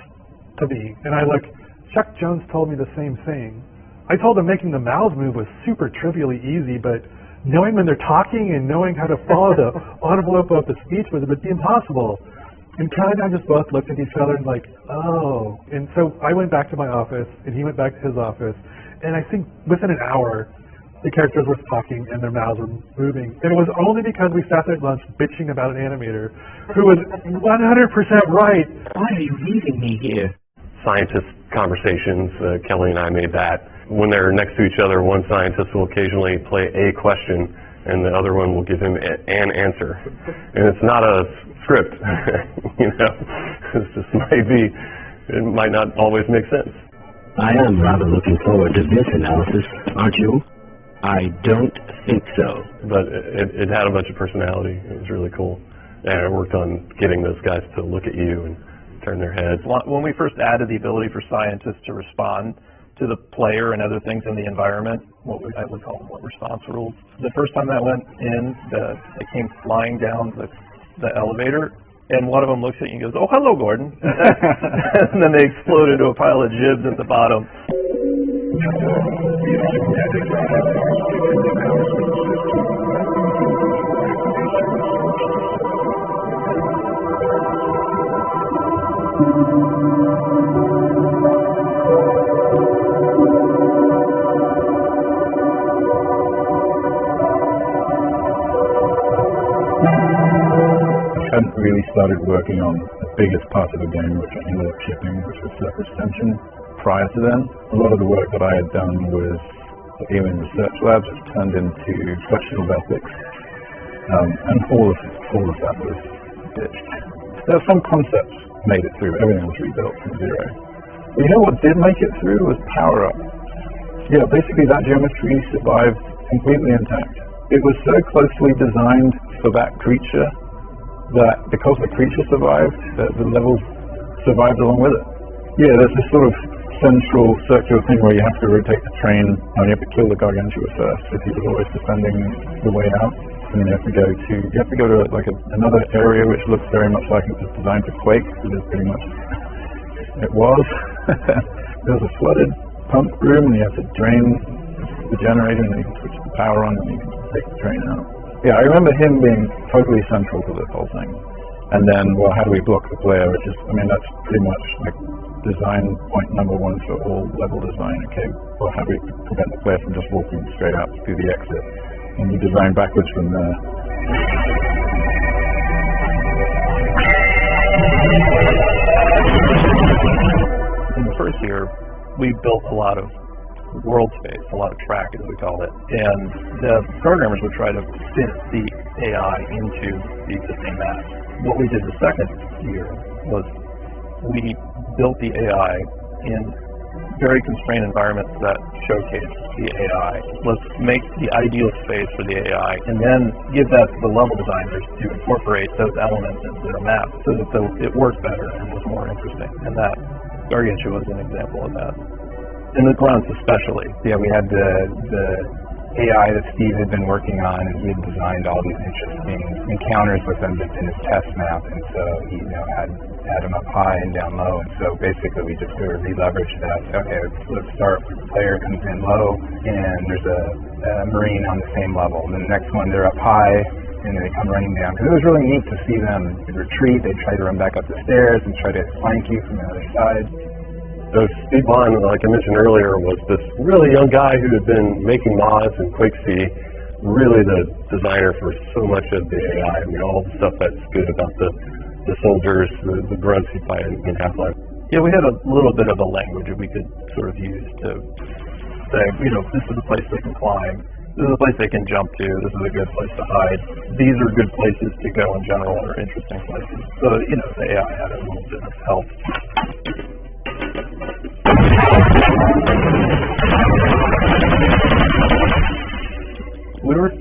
to me. And I look, Chuck Jones told me the same thing. I told him making the mouths move was super trivially easy, but knowing when they're talking and knowing how to follow the envelope of the speech would be impossible. And Kelly and I just both looked at each other and like, oh. And so I went back to my office and he went back to his office. And I think within an hour, the characters were talking and their mouths were moving. And it was only because we sat there at lunch bitching about an animator who was 100% right. Why are you leaving me here? Scientist conversations, Kelly and I made that. When they're next to each other, one scientist will occasionally play a question and the other one will give him an answer. And it's not a script, you know, it just it might not always make sense. I am rather looking forward to this analysis, aren't you? I don't think so. But it had a bunch of personality. It was really cool. And I worked on getting those guys to look at you and turn their heads. When we first added the ability for scientists to respond to the player and other things in the environment, I would call them response rules. The first time that went in, they came flying down the elevator, and one of them looks at you and goes, "Oh, hello, Gordon." And then they explode into a pile of jibs at the bottom. I hadn't really started working on the biggest part of the game, which I ended up shipping, which was Surface Tension. Prior to then, a lot of the work that I had done was Alien Research Labs, which turned into Question of Ethics, and all of that was ditched. There were some concepts made it through. Everything was rebuilt from zero. But you know what did make it through was Power Up. Yeah, basically that geometry survived completely intact. It was so closely designed for that creature that because the creature survived, the levels survived along with it. Yeah, there's this sort of central circular thing where you have to rotate the train and you have to kill the gargantua first if he was always defending the way out. and then you have to go to like another area which looks very much like it was designed for Quake, which is pretty much it was. There's a flooded pump room, and you have to drain the generator, and then you can switch the power on, and you can take the drain out. Yeah, I remember him being totally central to this whole thing. And then, well, how do we block the player? Which is, I mean, that's pretty much like design point number one for all level design. Okay, well, how do we prevent the player from just walking straight out through the exit? And you design backwards from there. In the first year, we built a lot of world space, a lot of track, as we call it, and the programmers would try to fit the AI into the existing map. What we did the second year was we built the AI in very constrained environments that showcase the AI. Let's make the ideal space for the AI, and then give that to the level designers to incorporate those elements into their map so that it worked better and was more interesting. And that Gargantua was an example of that. In the grunts especially. Yeah, we had the AI that Steve had been working on, and he had designed all these interesting encounters with them just in his test map, and so he had them up high and down low, and so basically we just sort of re-leveraged that. Okay, let's start with the player comes in low, and there's a Marine on the same level, and then the next one they're up high, and then they come running down. Because it was really neat to see them retreat. They'd try to run back up the stairs and try to flank you from the other side. So Steve Bond, like I mentioned earlier, was this really young guy who had been making mods in QuakeC, really the designer for so much of the AI. I mean, all the stuff that's good about the soldiers, the grunts you fight in Half-Life. Yeah, we had a little bit of a language that we could sort of use to say, this is a place they can climb, this is a place they can jump to, this is a good place to hide, these are good places to go in general, or interesting places. So, the AI had a little bit of help. We were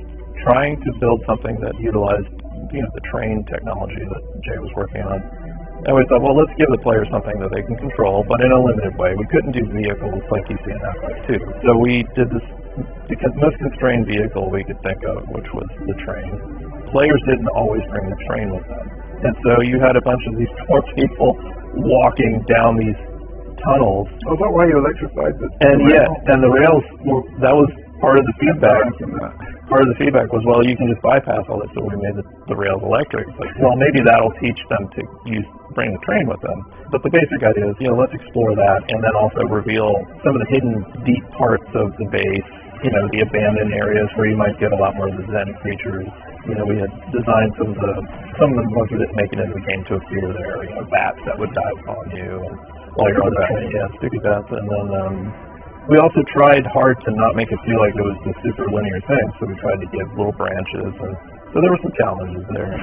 trying to build something that utilized, the train technology that Jay was working on. And we thought, well, let's give the player something that they can control, but in a limited way. We couldn't do vehicles like you see in Half-Life 2. So we did this, the most constrained vehicle we could think of, which was the train. Players didn't always bring the train with them. And so you had a bunch of these poor people walking down these tunnels. Oh, is that why you electrified the rail? And the rails, that was part of the feedback. Part of the feedback was, well, you can just bypass all this, so we made the rails electric. It's like, well, maybe that'll teach them to bring the train with them. But the basic idea is, let's explore that, and then also reveal some of the hidden deep parts of the base, the abandoned areas where you might get a lot more of the Zen creatures. We had designed some of the ones we didn't make it into the game to appear there, bats that would dive on you, and while you're on the train, sticky bats, and then we also tried hard to not make it feel like it was the super linear thing, so we tried to give little branches, and so there were some challenges there.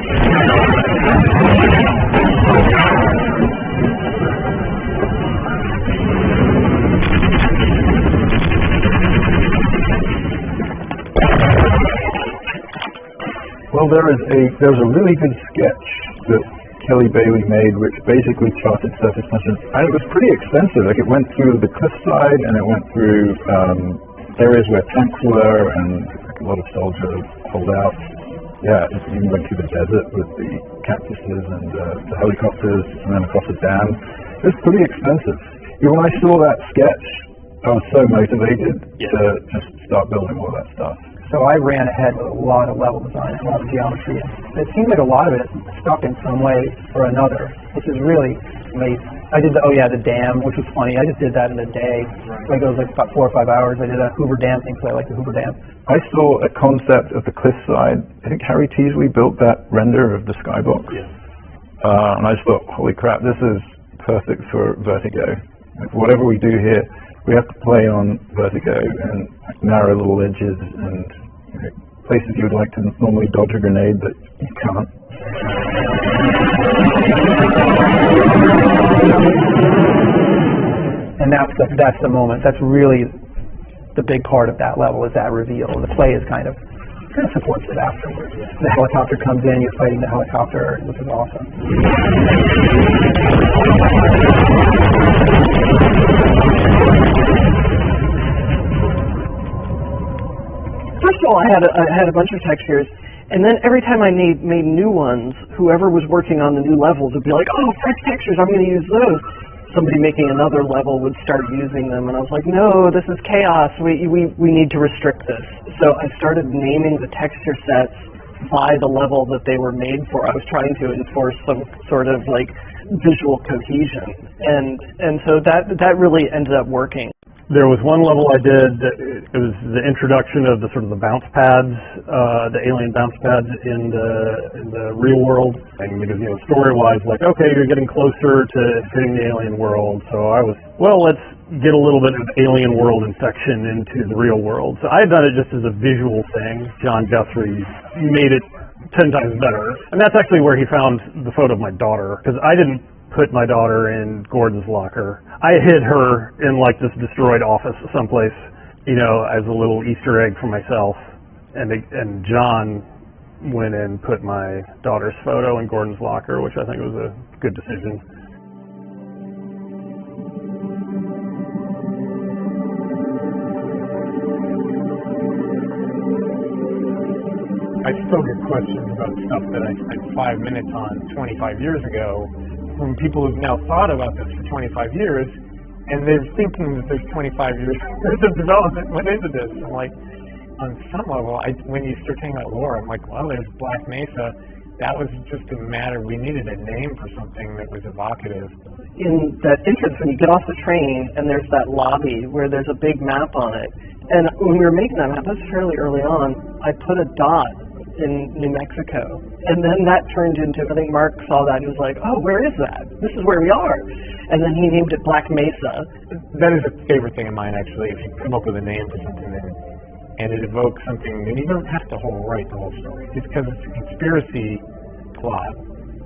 Well, there's a really good sketch that Kelly Bailey made, which basically charted surface tension. And it was pretty extensive. Like, it went through the cliffside, and it went through areas where tanks were, and a lot of soldiers hold out. Yeah, it even went through the desert with the cactuses and the helicopters, and then across the dam. It was pretty extensive. When I saw that sketch, I was so motivated to just start building all that stuff. So I ran ahead with a lot of level design, a lot of geometry. It seemed like a lot of it stuck in some way or another, which is really amazing. I did the dam, which was funny. I just did that in a day. Like, it was like about 4 or 5 hours. I did a Hoover Dam thing, so I like the Hoover Dam. I saw a concept of the cliffside. I think Harry Teasley built that render of the skybox. And I just thought, holy crap, this is perfect for Vertigo. Like, whatever we do here, we have to play on Vertigo and narrow little edges and places you would like to normally dodge a grenade, but you can't. And that's the moment. That's really the big part of that level, is that reveal. The play is kind of supports it afterwards. The helicopter comes in, you're fighting the helicopter, which is awesome. First of all, I had a bunch of textures, And then every time I made new ones, whoever was working on the new levels would be like, oh, fresh textures, I'm going to use those. Somebody making another level would start using them, and I was like, no, this is chaos. We need to restrict this. So I started naming the texture sets by the level that they were made for. I was trying to enforce some sort of like visual cohesion, and so that really ended up working. There was one level I did, it was the introduction of the sort of the bounce pads, the alien bounce pads in the real world. And because, you know, story-wise, like, okay, you're getting closer to hitting the alien world. So I was, well, let's get a little bit of alien world infection into the real world. So I had done it just as a visual thing. John Guthrie made it 10 times better. And that's actually where he found the photo of my daughter, because I didn't put my daughter in Gordon's locker. I hid her in like this destroyed office someplace, you know, as a little Easter egg for myself. And John went and put my daughter's photo in Gordon's locker, which I think was a good decision. I still get questions about stuff that I spent 5 minutes on 25 years ago from people who've now thought about this for 25 years, and they're thinking that there's 25 years worth of development went into this. I'm like, on some level, when you start talking about lore, I'm like, well, there's Black Mesa. That was just a matter, we needed a name for something that was evocative. In that entrance, when you get off the train, and there's that lobby where there's a big map on it, and when we were making that map, this was fairly early on, I put a dot in New Mexico. And then that turned into, I think Mark saw that and was like, oh, where is that? This is where we are. And then he named it Black Mesa. That is a favorite thing of mine, actually, if you come up with a name for something and it evokes something, and you don't have to write the whole story. Just because it's a conspiracy plot.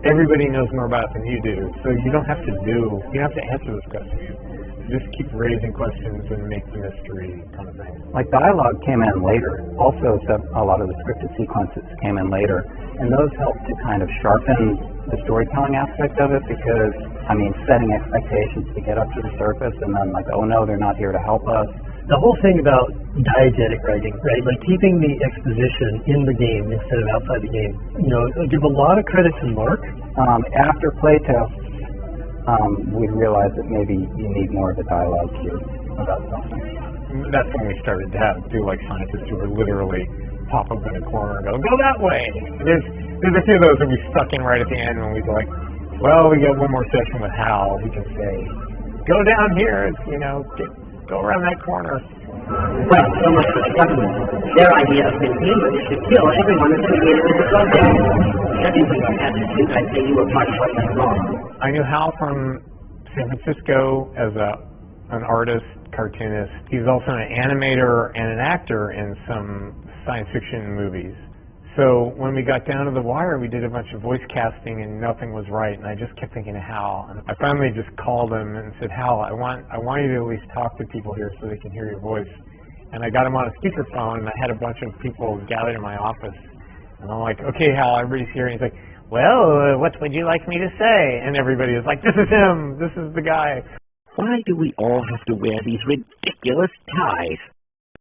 Everybody knows more about it than you do, so you don't have to answer those questions. Just keep raising questions and make the mystery kind of thing. Like dialogue came in later. Also, a lot of the scripted sequences came in later, and those helped to kind of sharpen the storytelling aspect of it because, I mean, setting expectations to get up to the surface and then like, oh no, they're not here to help us. The whole thing about diegetic writing, right? Like keeping the exposition in the game instead of outside the game. You know, I give a lot of credit to Mark. After playtest, we realized that maybe you need more of a dialogue cue about something. That's when we started to do like scientists who were literally pop up in a corner and go that way. There's a few of those that we stuck in right at the end when we go like, well, we got one more session with Hal. He can say, go down here, you know, go around that corner. Well, so much for the government. Their idea of containment is to kill everyone associated with the program. Judging from your attitude, I'd say you were part of what went wrong. I knew Hal from San Francisco as an artist, cartoonist. He's also an animator and an actor in some science fiction movies. So when we got down to the wire, we did a bunch of voice casting and nothing was right. And I just kept thinking of Hal. And I finally just called him and said, Hal, I want you to at least talk to people here so they can hear your voice. And I got him on a speakerphone and I had a bunch of people gathered in my office. And I'm like, okay, Hal, everybody's here. And he's like, well, what would you like me to say? And everybody was like, this is him. This is the guy. Why do we all have to wear these ridiculous ties?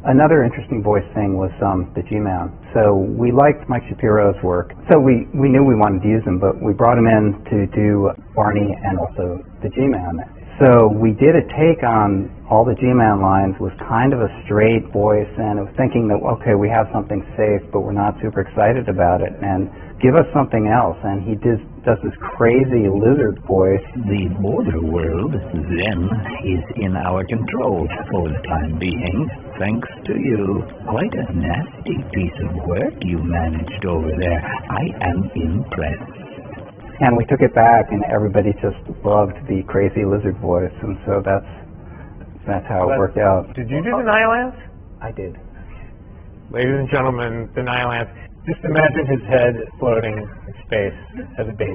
Another interesting voice thing was the G-Man. So we liked Mike Shapiro's work. So we knew we wanted to use him, but we brought him in to do Barney and also the G-Man. So we did a take on all the G-Man lines with kind of a straight voice, and it was thinking that, okay, we have something safe, but we're not super excited about it, and give us something else. And he does this crazy lizard voice. The border world, then, is in our control for the time being, thanks to you. Quite a nasty piece of work you managed over there. I am impressed. And we took it back, and everybody just loved the crazy lizard voice, and so that's how it worked out. Did you do the Nihilance? I did. Ladies and gentlemen, the Nihilance. Just imagine his head floating in space as a baby.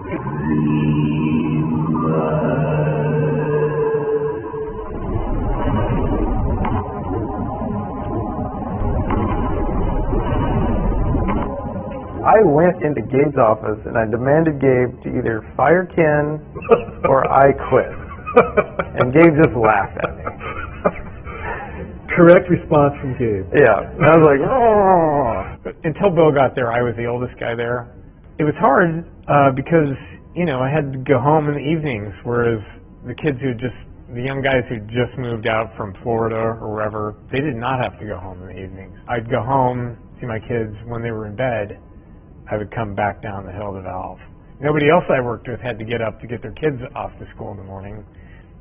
I went into Gabe's office and I demanded Gabe to either fire Ken or I quit. And Gabe just laughed at me. correct response from Gabe. Yeah, and I was like, oh. Until Bill got there, I was the oldest guy there. It was hard because, you know, I had to go home in the evenings, whereas the young guys who just moved out from Florida or wherever, they did not have to go home in the evenings. I'd go home, see my kids when they were in bed. I would come back down the hill to Valve. Nobody else I worked with had to get up to get their kids off to school in the morning,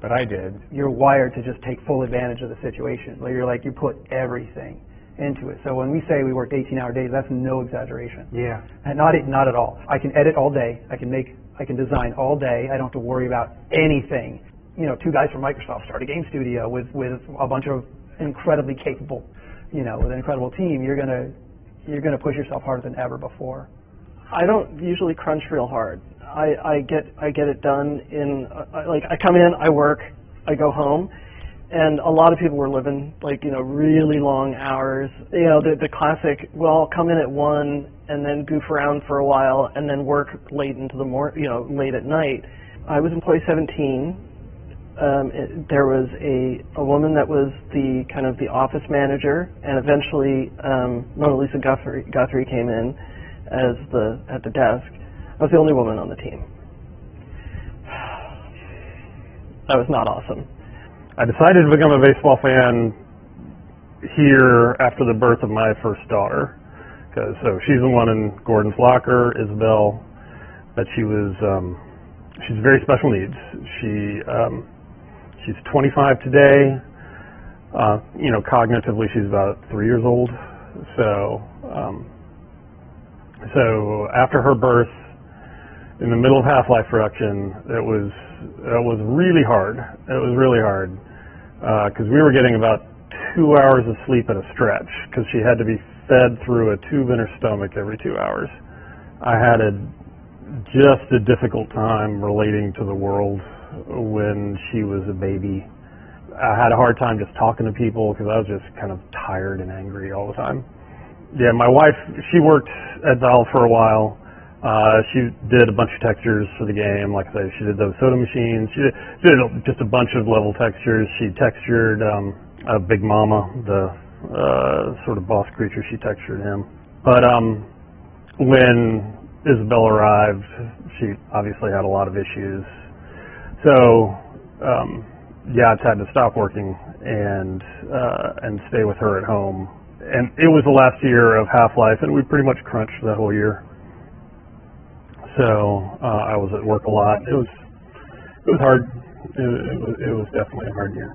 but I did. You're wired to just take full advantage of the situation. You put everything into it. So when we say we worked 18-hour days, that's no exaggeration. Yeah. And not at all. I can edit all day. I can design all day. I don't have to worry about anything. You know, two guys from Microsoft start a game studio with a bunch of incredibly capable, with an incredible team. You're gonna push yourself harder than ever before. I don't usually crunch real hard. I get it done in I come in, I work, I go home, and a lot of people were living really long hours. The classic. Well, I'll come in at 1 and then goof around for a while and then work late into the late at night. I was employee 17. There was a woman that was the kind of the office manager, and eventually Mona Lisa Guthrie came in at the desk. I was the only woman on the team. That was not awesome. I decided to become a baseball fan here after the birth of my first daughter. So she's the one in Gordon's locker, Isabel, but she's very special needs. She's 25 today. Cognitively she's about 3 years old. So after her birth, in the middle of Half-Life production, it was really hard. It was really hard because we were getting about 2 hours of sleep at a stretch because she had to be fed through a tube in her stomach every 2 hours. I had just a difficult time relating to the world when she was a baby. I had a hard time just talking to people because I was just kind of tired and angry all the time. Yeah, my wife, she worked at Valve for a while. She did a bunch of textures for the game. Like I said, she did those soda machines. She did just a bunch of level textures. She textured Big Mama, the sort of boss creature. She textured him. But when Isabel arrived, she obviously had a lot of issues. So I just had to stop working and stay with her at home. And it was the last year of Half-Life, and we pretty much crunched that whole year. So I was at work a lot. It was hard. It was definitely a hard year.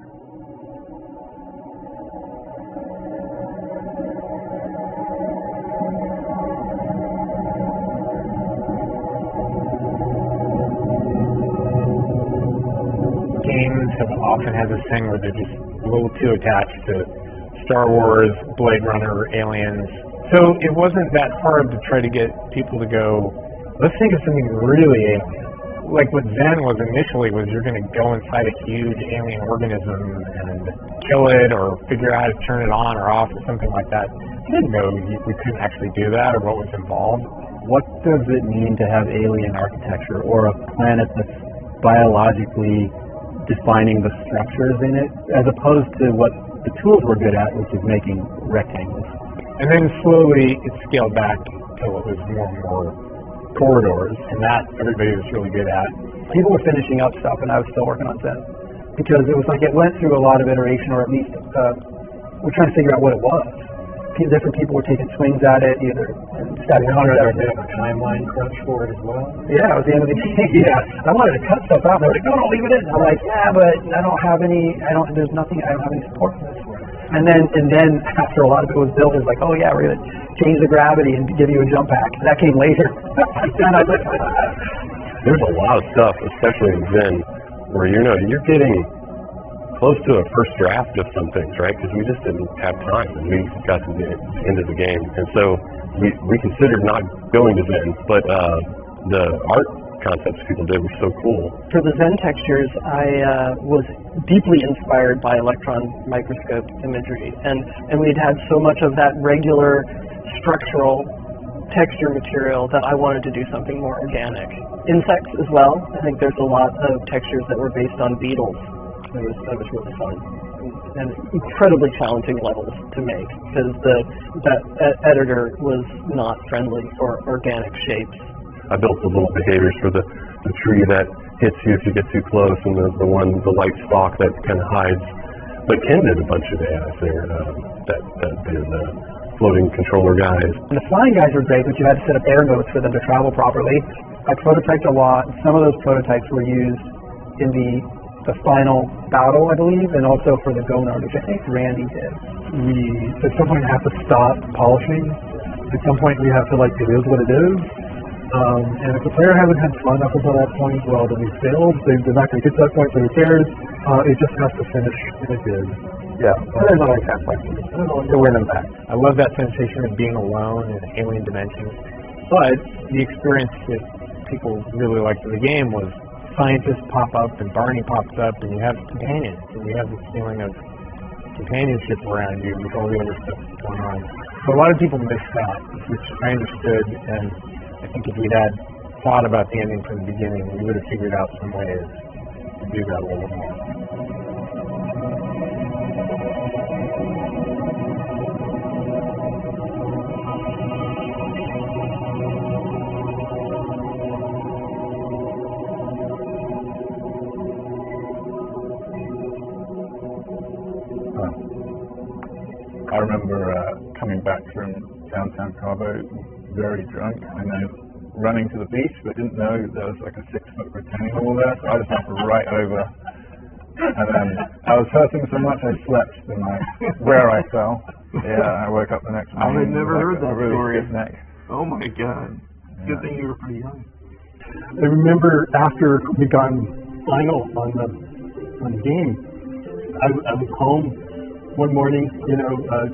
Games have often had this thing where they're just a little too attached to Star Wars, Blade Runner, Aliens. So it wasn't that hard to try to get people to go, let's think of something really alien. Like what Zen was initially was you're going to go inside a huge alien organism and kill it or figure out how to turn it on or off or something like that. I didn't know we couldn't actually do that or what was involved. What does it mean to have alien architecture or a planet that's biologically defining the structures in it, as opposed to what the tools we're good at, which is making rectangles? And then slowly it scaled back till it was more and more corridors, and that everybody was really good at. People were finishing up stuff, and I was still working on Zen because it was like it went through a lot of iteration, or at least we're trying to figure out what it was. Different people were taking swings at it, either starting to a bit of a timeline crunch for it as well. Yeah, it was the end of the game. Yeah, I wanted to cut stuff out. They were like, no, leave it in. I'm like, yeah, but I don't have any. There's nothing. I don't have any support for this. And then after a lot of it was built, it was like, oh yeah, we're gonna change the gravity and give you a jump pack. That came later. There's a lot of stuff, especially in Zen, where you're getting close to a first draft of some things, right? Because we just didn't have time, and we got to the end of the game, and so we considered not going to Zen, but the art concepts people did were so cool. For the Zen textures, I was deeply inspired by electron microscope imagery, and we'd had so much of that regular structural texture material that I wanted to do something more organic. Insects as well. I think there's a lot of textures that were based on beetles. That was really fun. and incredibly challenging levels to make because that editor was not friendly for organic shapes. I built the little behaviors for the tree that hits you if you get too close, and the light stalk that kind of hides. But Ken did a bunch of AIs there that did floating controller guys. And the flying guys were great, but you had to set up air notes for them to travel properly. I prototyped a lot. Some of those prototypes were used in the final battle, I believe, and also for the Gonard, which I think Randy did. We at some point have to stop polishing. At some point we have to it is what it is. And if the player hasn't had fun up until that point, well, then we failed. They're not going to get to that point, so who cares? It just has to finish, and it did. Yeah, there's always that point to win them back. I love that sensation of being alone in alien dimensions. But the experience that people really liked in the game was scientists pop up and Barney pops up and you have companions and you have this feeling of companionship around you with all the other stuff that's going on. So a lot of people missed that, which I understood, and I think if we'd had thought about the ending from the beginning, we would have figured out some ways to do that a little more. I remember coming back from downtown Cabo very drunk and then running to the beach, but didn't know there was like a 6-foot retaining wall there, so I just went right over. And then I was hurting so much I slept the night where I fell. Yeah, I woke up the next morning. I had never heard that really story. stiff neck. Oh my God. Yeah. Good thing you were pretty young. I remember after we'd gotten final on the game, I was home one morning,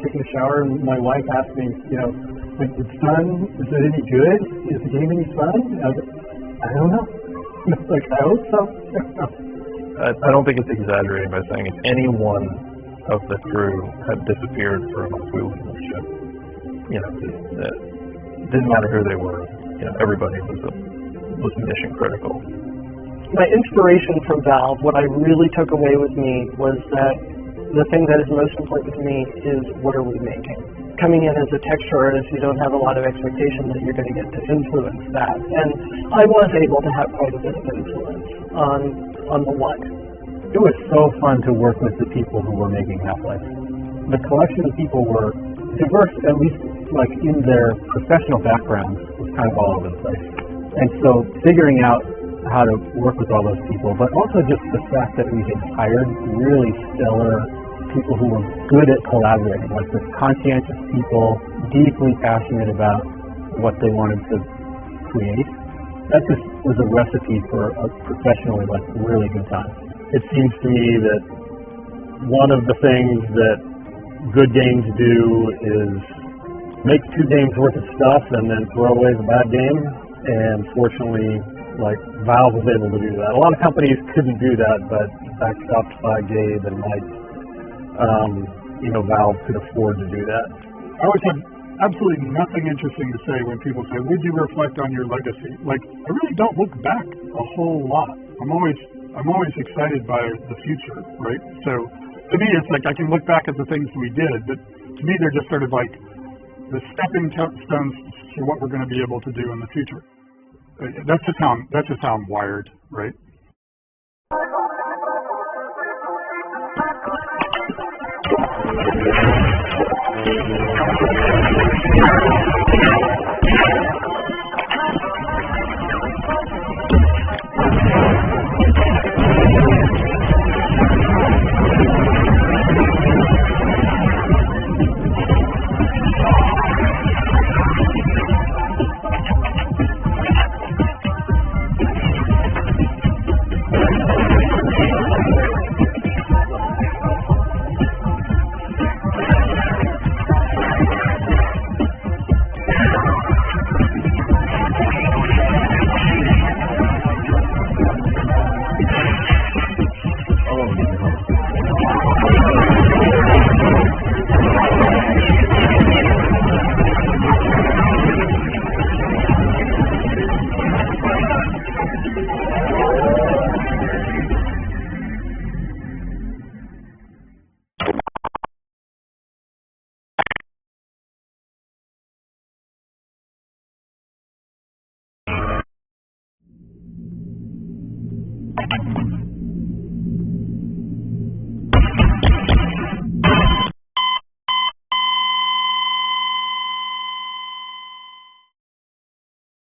taking a shower, and my wife asked me, it's fun? Is it any good? Is the game any fun? I was like, I don't know. I hope so. I don't think it's exaggerating by saying if any one of the crew had disappeared for a month, we would have shipped. It didn't matter who they were. Everybody was mission critical. My inspiration from Valve, what I really took away with me was that the thing that is most important to me is what are we making? Coming in as a texture artist, you don't have a lot of expectation that you're going to get to influence that. And I was able to have quite a bit of influence on the what. It was so fun to work with the people who were making Half-Life. The collection of people were diverse, at least in their professional backgrounds, was kind of all over the place. And so figuring out how to work with all those people, but also just the fact that we had hired really stellar people who were good at collaborating, the conscientious people, deeply passionate about what they wanted to create. That just was a recipe for a professionally really good time. It seems to me that one of the things that good games do is make 2 games worth of stuff and then throw away the bad game. And fortunately, Valve was able to do that. A lot of companies couldn't do that, but backed up by Gabe and Mike, Valve could afford to do that. I always have absolutely nothing interesting to say when people say, would you reflect on your legacy? I really don't look back a whole lot. I'm always excited by the future, right? So to me, it's I can look back at the things we did, but to me, they're just sort of the stepping stones to what we're going to be able to do in the future. That's just how I'm wired, right? Bye.